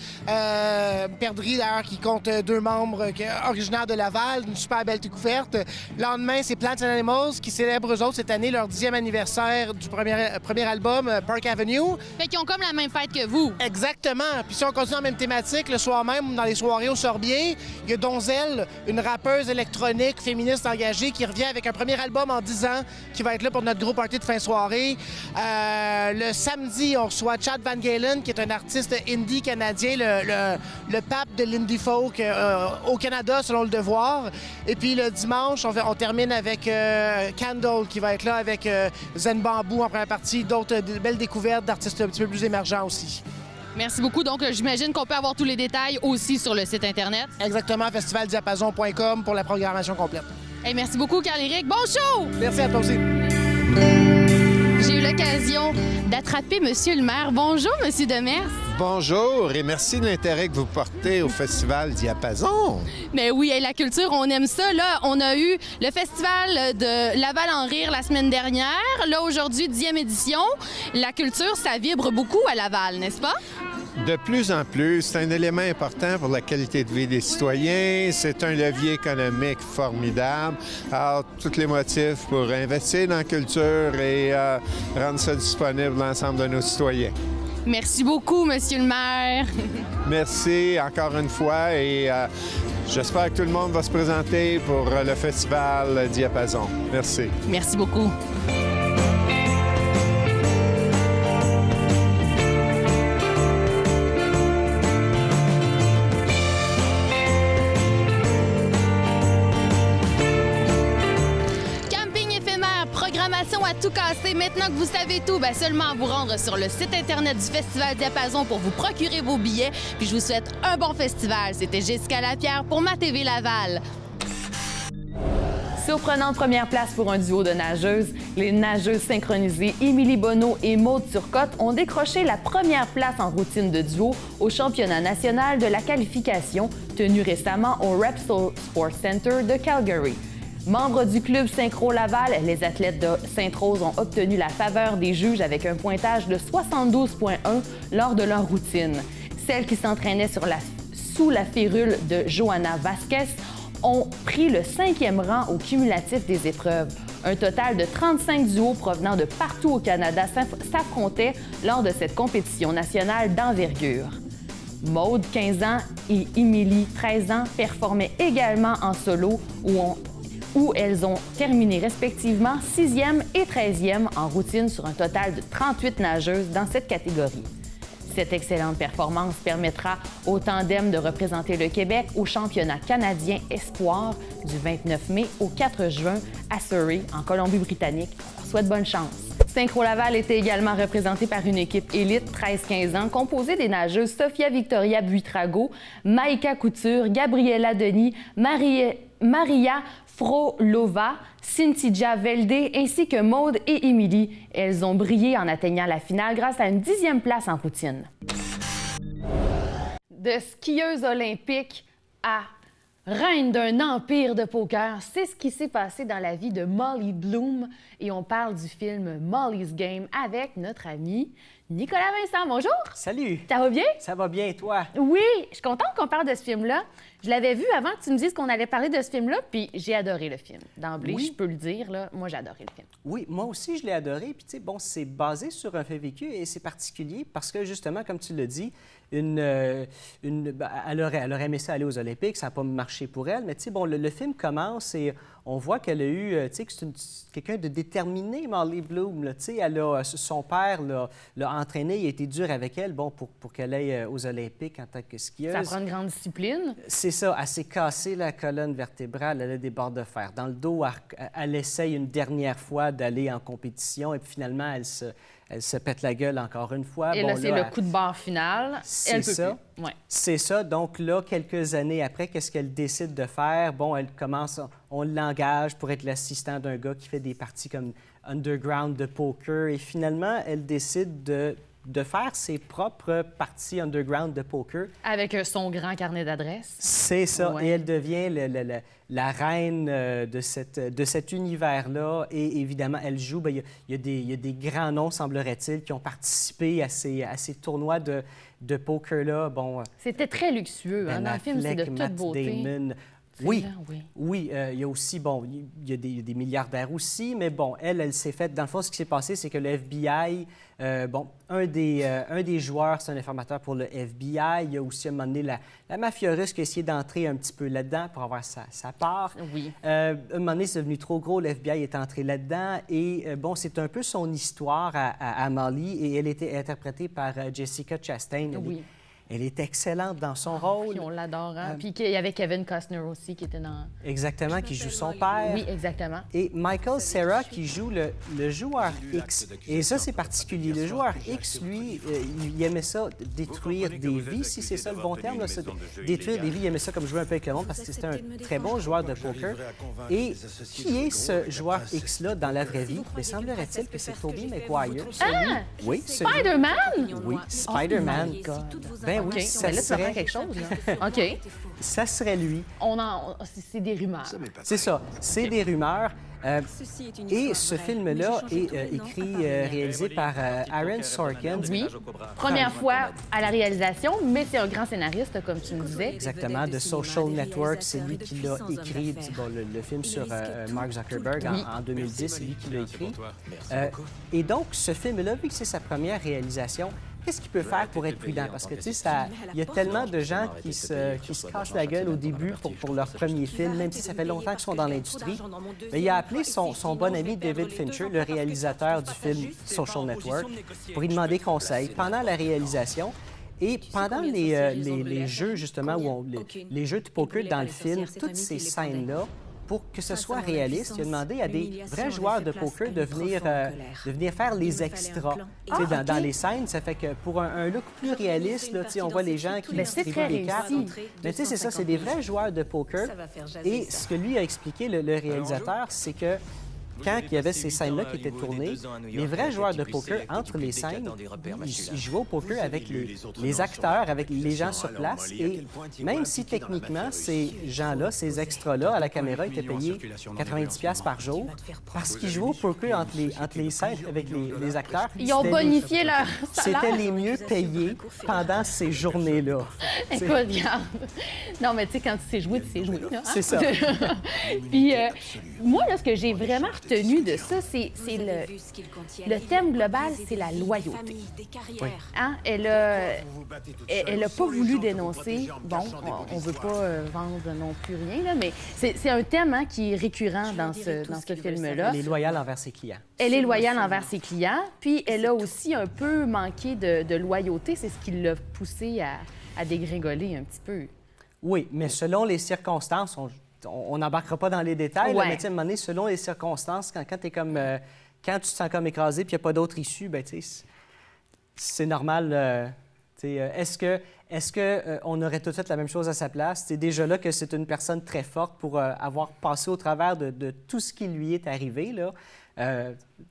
Perdrix, d'ailleurs, qui compte 2 membres originaires de Laval, une super belle découverte. Le lendemain, c'est Plants and Animals qui célèbrent eux autres cette année leur 10e anniversaire du premier album, Park Avenue. Fait qu'ils ont comme la même fête que vous. Exactement. Puis si on continue en même thématique, le soir même, dans les soirées au Sorbier, il y a Donzelle, une rappeuse électronique féministe engagée qui revient avec un premier album en 10 ans qui va être là pour notre gros party de fin de soirée. Le samedi, on reçoit Chad Van Galen, qui est un artiste indie canadien, le pape de l'indie folk au Canada, selon Le Devoir. Et puis le dimanche, on termine avec Candle, qui va être là avec Zen Bamboo en première partie, d'autres belles découvertes d'artistes un petit peu plus émergents aussi. Merci beaucoup. Donc, j'imagine qu'on peut avoir tous les détails aussi sur le site Internet. Exactement, festivaldiapason.com pour la programmation complète. Hey, merci beaucoup, Carl-Éric. Bon show! Merci à toi aussi. J'ai eu l'occasion d'attraper Monsieur le maire. Bonjour, Monsieur Demers. Bonjour et merci de l'intérêt que vous portez au Festival Diapason. Mais oui, la culture, on aime ça. Là, on a eu le Festival de Laval en rire la semaine dernière. Là, aujourd'hui, 10e édition. La culture, ça vibre beaucoup à Laval, n'est-ce pas? De plus en plus, c'est un élément important pour la qualité de vie des citoyens. C'est un levier économique formidable. Alors, tous les motifs pour investir dans la culture et rendre ça disponible à l'ensemble de nos citoyens. Merci beaucoup, Monsieur le maire. Merci encore une fois et j'espère que tout le monde va se présenter pour le Festival Diapason. Merci. Merci beaucoup. À tout casser. Maintenant que vous savez tout, seulement à vous rendre sur le site Internet du Festival Diapason pour vous procurer vos billets. Puis je vous souhaite un bon festival. C'était Jessica Lapierre pour Ma TV Laval. Surprenante première place pour un duo de nageuses. Les nageuses synchronisées Émilie Bonneau et Maude Turcotte ont décroché la première place en routine de duo au championnat national de la qualification tenu récemment au Repsol Sports Center de Calgary. Membres du club Synchro Laval, les athlètes de Sainte-Rose ont obtenu la faveur des juges avec un pointage de 72,1 lors de leur routine. Celles qui s'entraînaient sous la férule de Johanna Vasquez ont pris le 5e rang au cumulatif des épreuves. Un total de 35 duos provenant de partout au Canada s'affrontaient lors de cette compétition nationale d'envergure. Maude, 15 ans, et Émilie, 13 ans, performaient également en solo où elles ont terminé respectivement 6e et 13e en routine sur un total de 38 nageuses dans cette catégorie. Cette excellente performance permettra au tandem de représenter le Québec au championnat canadien Espoir du 29 mai au 4 juin à Surrey, en Colombie-Britannique. On leur souhaite bonne chance. Synchro Laval était également représenté par une équipe élite 13-15 ans composée des nageuses Sophia Victoria Buitrago, Maïka Couture, Gabriela Denis, Maria Frolova, Cynthia Veldé ainsi que Maude et Émilie. Elles ont brillé en atteignant la finale grâce à une 10e place en routine. De skieuse olympique à reine d'un empire de poker, c'est ce qui s'est passé dans la vie de Molly Bloom et on parle du film Molly's Game avec notre ami Nicolas Vincent. Bonjour! Salut! Ça va bien? Ça va bien, et toi? Oui, je suis contente qu'on parle de ce film-là. Je l'avais vu avant que tu me dises qu'on allait parler de ce film-là, puis j'ai adoré le film. D'emblée, oui. Je peux le dire, là, moi j'ai adoré le film. Oui, moi aussi je l'ai adoré. Puis tu sais, bon, c'est basé sur un fait vécu et c'est particulier parce que justement, comme tu l'as dit, elle aurait aimé ça aller aux Olympiques, ça n'a pas marché pour elle. Mais tu sais, bon, le film commence et on voit qu'elle a eu, tu sais, que c'est quelqu'un de déterminé, Molly Bloom. Tu sais, son père l'a entraînée, il a été dur avec elle, bon, pour qu'elle aille aux Olympiques en tant que skieuse. Ça prend une grande discipline. C'est ça, elle s'est cassée la colonne vertébrale, elle a des barres de fer. Dans le dos, elle essaye une dernière fois d'aller en compétition et puis finalement, Elle se pète la gueule encore une fois. Et bon, là, c'est le coup de barre final. C'est ça. Ouais. C'est ça. Donc là, quelques années après, qu'est-ce qu'elle décide de faire? Bon, elle commence, on l'engage pour être l'assistant d'un gars qui fait des parties comme underground de poker. Et finalement, elle décide de faire ses propres parties underground de poker. Avec son grand carnet d'adresses. C'est ça. Ouais. Et elle devient la reine de cet univers-là. Et évidemment, elle joue. Bien, il y a des grands noms, semblerait-il, qui ont participé à ces tournois de poker-là. Bon, c'était très luxueux. Dans le film, c'est de toute beauté. Damon. Oui, il y a aussi, bon, il y a des milliardaires aussi, mais bon, elle s'est faite, dans le fond, ce qui s'est passé, c'est que le FBI, un des joueurs, c'est un informateur pour le FBI. Il y a aussi, à un moment donné, la mafia russe qui a essayé d'entrer un petit peu là-dedans pour avoir sa part. Oui. À un moment donné, c'est devenu trop gros, le FBI est entré là-dedans, et bon, c'est un peu son histoire à Molly, et elle était interprétée par Jessica Chastain. Oui. Elle est excellente dans son rôle. Puis on l'adore. Hein? Puis il y avait Kevin Costner aussi qui était dans... Exactement, qui joue son père. Oui, exactement. Et Michael Cera qui joue le joueur X. Et ça, c'est particulier. Le joueur X, lui, il aimait ça, détruire des vies, si c'est ça le bon terme. Là, détruire des vies, il aimait ça comme jouer un peu avec le monde parce que c'était un très bon joueur de poker. Et qui est ce joueur X-là dans la vraie vie? Mais semblerait-il que c'est Tobey Maguire. Ah! Oui, Spider-Man? Oui, Spider-Man. Ben oui, ça serait quelque chose. Là. OK. Ça serait lui. C'est des rumeurs. C'est ça, c'est des rumeurs. Et ce film-là est réalisé par Aaron Sorkin. Oui, première fois à la réalisation, mais c'est un grand scénariste, comme tu me disais. Exactement, de Social Network, c'est lui qui l'a écrit, le film sur Mark Zuckerberg en 2010, c'est lui qui l'a écrit. Et donc, ce film-là, vu que c'est sa première réalisation, qu'est-ce qu'il peut faire pour être prudent? Parce que, tu sais, il y a tellement de gens qui se cassent la gueule au début pour leur premier film, même si ça fait longtemps qu'ils sont dans l'industrie. Mais il a appelé son bon ami David Fincher, le réalisateur du film Social Network, pour lui demander conseil pendant la réalisation. Et pendant les jeux, justement, les jeux de poker dans le film, toutes ces scènes-là, pour que ce soit réaliste, il a demandé à des vrais joueurs de poker de venir faire les extras dans les scènes. Ça fait que pour un look plus réaliste, là, on voit les gens qui distribuent les cartes. Mais tu sais, c'est ça, c'est des vrais joueurs de poker. Et ce que lui a expliqué, le réalisateur, c'est que quand il y avait ces scènes-là qui étaient tournées, les vrais joueurs de poker, entre les scènes, ils jouaient au poker avec les acteurs, avec les gens sur place. Et même si techniquement, ces gens-là, ces extras-là, à la caméra, étaient payés 90$ par jour, parce qu'ils jouaient au poker entre les scènes avec les acteurs. Ils ont bonifié leur salaire. C'était les mieux payés pendant ces journées-là. Écoute, regarde. Non, mais tu sais, quand tu sais jouer, tu sais jouer. Hein? C'est ça. Puis, moi, là, ce que j'ai vraiment retenu de ça, c'est le thème global, c'est la loyauté. Oui. Hein? Elle a pas voulu dénoncer. Bon, on veut pas vendre non plus rien, là, mais c'est un thème qui est récurrent dans ce film-là. Elle est loyale envers ses clients. Elle est loyale envers ses clients, puis elle a aussi un peu manqué de loyauté. C'est ce qui l'a poussée à dégringoler un petit peu. Oui, mais selon les circonstances, on n'embarquera pas dans les détails, Ouais. là, mais à un moment donné, selon les circonstances, quand t'es comme, quand tu te sens comme écrasé puis il n'y a pas d'autre issue, ben tu sais, c'est normal. Est-ce que on aurait tout fait la même chose à sa place? C'est déjà là que c'est une personne très forte pour avoir passé au travers de tout ce qui lui est arrivé, là.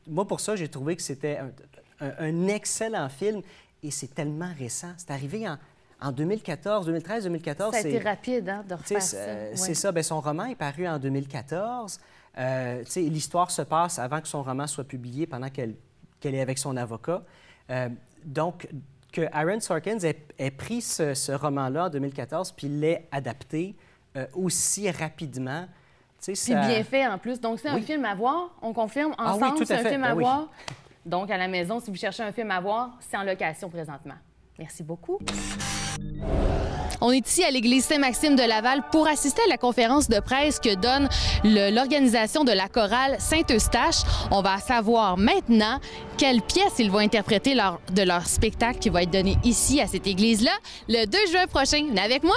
Moi, pour ça, j'ai trouvé que c'était un excellent film et c'est tellement récent. C'est arrivé en 2014, 2013, 2014. Ça a été rapide, hein, de refaire ça. C'est ça. Bien, son roman est paru en 2014. L'histoire se passe avant que son roman soit publié, pendant qu'elle est avec son avocat. Donc, que Aaron Sorkin ait pris ce roman-là en 2014 puis l'ait adapté aussi rapidement. Puis bien fait, en plus. Donc, c'est un film à voir. On confirme ensemble, oui, tout à c'est fait. un film à oui. voir. Donc, à la maison, si vous cherchez un film à voir, c'est en location présentement. Merci beaucoup. On est ici à l'église Saint-Maxime de Laval pour assister à la conférence de presse que donne l'organisation de la chorale Saint-Eustache. On va savoir maintenant quelle pièce ils vont interpréter lors de leur spectacle qui va être donné ici à cette église-là le 2 juin prochain. Venez avec moi?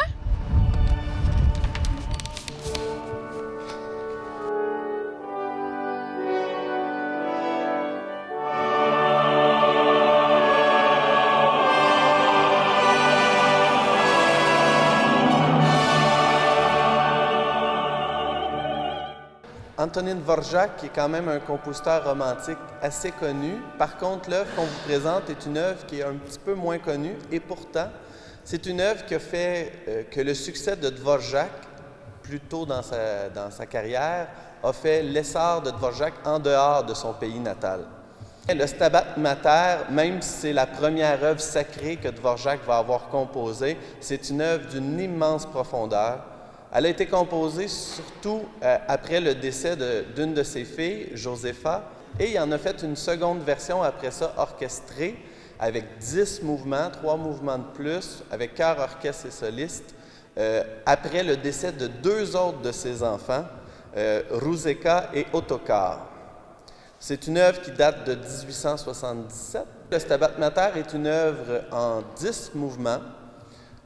Antonin Dvorak, qui est quand même un compositeur romantique assez connu. Par contre, l'œuvre qu'on vous présente est une œuvre qui est un petit peu moins connue, et pourtant, c'est une œuvre qui a fait que le succès de Dvorak, plus tôt dans sa carrière, a fait l'essor de Dvorak en dehors de son pays natal. Le Stabat Mater, même si c'est la première œuvre sacrée que Dvorak va avoir composée, c'est une œuvre d'une immense profondeur. Elle a été composée surtout après le décès d'une de ses filles, Josepha, et il en a fait une seconde version après ça, orchestrée, avec 10 mouvements, 3 mouvements de plus, avec chœur, orchestre et soliste, après le décès de 2 autres de ses enfants, Ruzeka et Ottokar. C'est une œuvre qui date de 1877. Le Stabat Mater est une œuvre en 10 mouvements.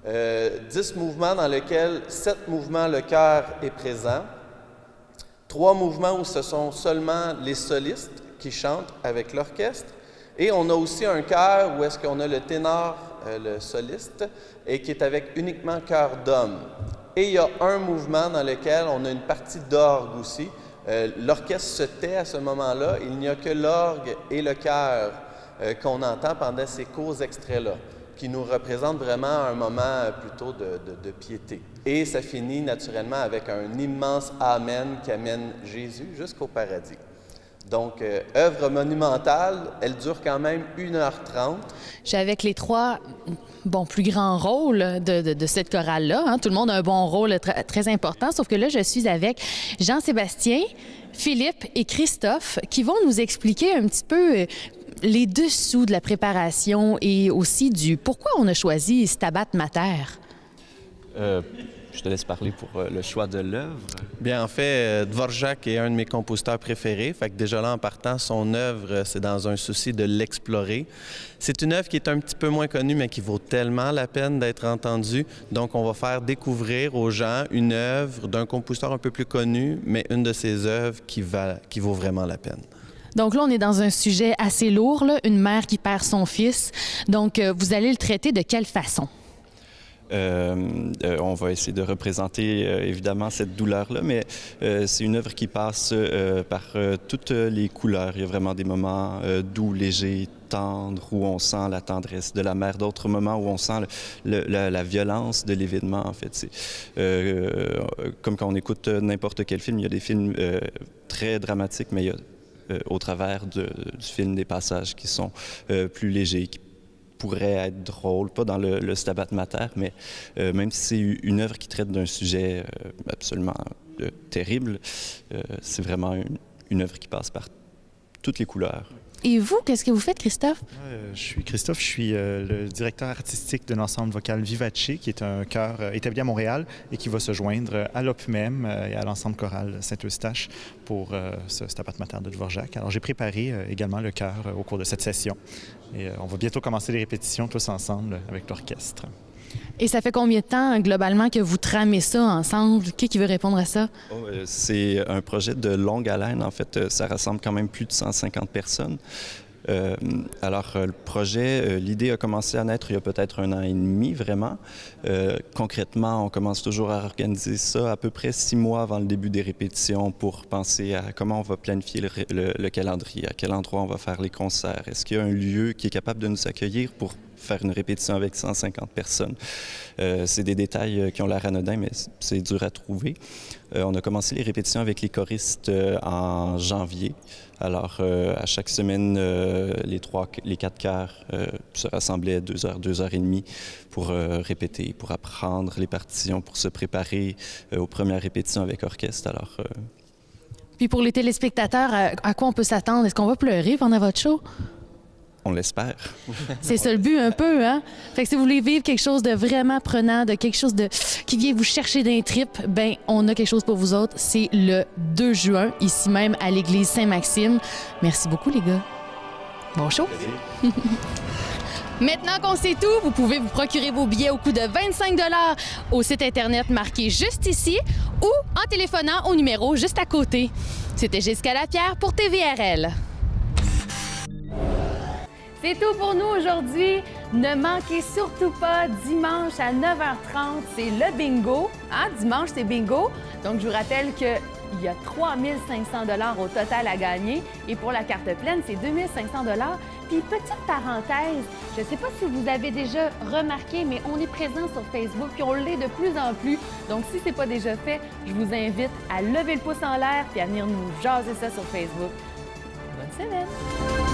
10 mouvements dans lesquels 7 mouvements, le chœur est présent. 3 mouvements où ce sont seulement les solistes qui chantent avec l'orchestre. Et on a aussi un chœur où est-ce qu'on a le ténor, le soliste, et qui est avec uniquement chœur d'homme. Et il y a un mouvement dans lequel on a une partie d'orgue aussi. L'orchestre se tait à ce moment-là. Il n'y a que l'orgue et le chœur qu'on entend pendant ces courts extraits-là, qui nous représentent vraiment un moment plutôt de piété. Et ça finit naturellement avec un immense Amen qui amène Jésus jusqu'au paradis. Donc, œuvre monumentale, elle dure quand même 1h30. Je suis avec les 3 plus grands rôles de cette chorale-là. Hein. Tout le monde a un bon rôle très important, sauf que là, je suis avec Jean-Sébastien, Philippe et Christophe qui vont nous expliquer un petit peu les dessous de la préparation et aussi du pourquoi on a choisi Stabat Mater. Je te laisse parler pour le choix de l'œuvre. Bien, en fait, Dvorak est un de mes compositeurs préférés. Fait que déjà là, en partant, son œuvre, c'est dans un souci de l'explorer. C'est une œuvre qui est un petit peu moins connue, mais qui vaut tellement la peine d'être entendue. Donc, on va faire découvrir aux gens une œuvre d'un compositeur un peu plus connu, mais une de ses œuvres qui vaut vraiment la peine. Donc là, on est dans un sujet assez lourd, là, une mère qui perd son fils. Donc, vous allez le traiter de quelle façon? On va essayer de représenter évidemment cette douleur-là, mais c'est une œuvre qui passe par toutes les couleurs. Il y a vraiment des moments doux, légers, tendres, où on sent la tendresse de la mère, d'autres moments où on sent la violence de l'événement, en fait. Comme quand on écoute n'importe quel film, il y a des films très dramatiques, mais il y a au travers du film des passages qui sont plus légers, qui pourrait être drôle, pas dans le Stabat Mater, mais même si c'est une œuvre qui traite d'un sujet absolument terrible, c'est vraiment une œuvre qui passe par toutes les couleurs. Et vous, qu'est-ce que vous faites, Christophe? Je suis Christophe, je suis le directeur artistique de l'ensemble vocal Vivace, qui est un chœur établi à Montréal et qui va se joindre à l'OPMEM et à l'ensemble choral Saint-Eustache pour ce Stabat Mater de Dvorak. Alors, j'ai préparé également le chœur au cours de cette session et on va bientôt commencer les répétitions tous ensemble avec l'orchestre. Et ça fait combien de temps, globalement, que vous tramez ça ensemble? Qui veut répondre à ça? C'est un projet de longue haleine. En fait, ça rassemble quand même plus de 150 personnes. Alors, le projet, l'idée a commencé à naître il y a peut-être 1 an et demi, vraiment. Concrètement, on commence toujours à organiser ça à peu près 6 mois avant le début des répétitions pour penser à comment on va planifier le calendrier, à quel endroit on va faire les concerts. Est-ce qu'il y a un lieu qui est capable de nous accueillir pour faire une répétition avec 150 personnes. C'est des détails qui ont l'air anodins, mais c'est dur à trouver. On a commencé les répétitions avec les choristes en janvier. Alors, à chaque semaine, les 4 chœurs se rassemblaient à 2 heures, 2 heures et demie pour répéter, pour apprendre les partitions, pour se préparer aux premières répétitions avec orchestre. Alors, Puis pour les téléspectateurs, à quoi on peut s'attendre? Est-ce qu'on va pleurer pendant votre show? On l'espère. C'est ça le but un peu, hein? Fait que si vous voulez vivre quelque chose de vraiment prenant, de quelque chose qui vient vous chercher d'un trip, ben on a quelque chose pour vous autres. C'est le 2 juin, ici même à l'église Saint-Maxime. Merci beaucoup, les gars. Bon show! Maintenant qu'on sait tout, vous pouvez vous procurer vos billets au coût de 25 $ au site Internet marqué juste ici ou en téléphonant au numéro juste à côté. C'était Jessica Lapierre pour TVRL. C'est tout pour nous aujourd'hui. Ne manquez surtout pas, dimanche à 9h30, c'est le bingo. Hein? Dimanche, c'est bingo. Donc, je vous rappelle que il y a 3 500 $ au total à gagner. Et pour la carte pleine, c'est 2 500 $. Puis, petite parenthèse, je ne sais pas si vous avez déjà remarqué, mais on est présent sur Facebook, puis on l'est de plus en plus. Donc, si ce n'est pas déjà fait, je vous invite à lever le pouce en l'air puis à venir nous jaser ça sur Facebook. Bonne semaine!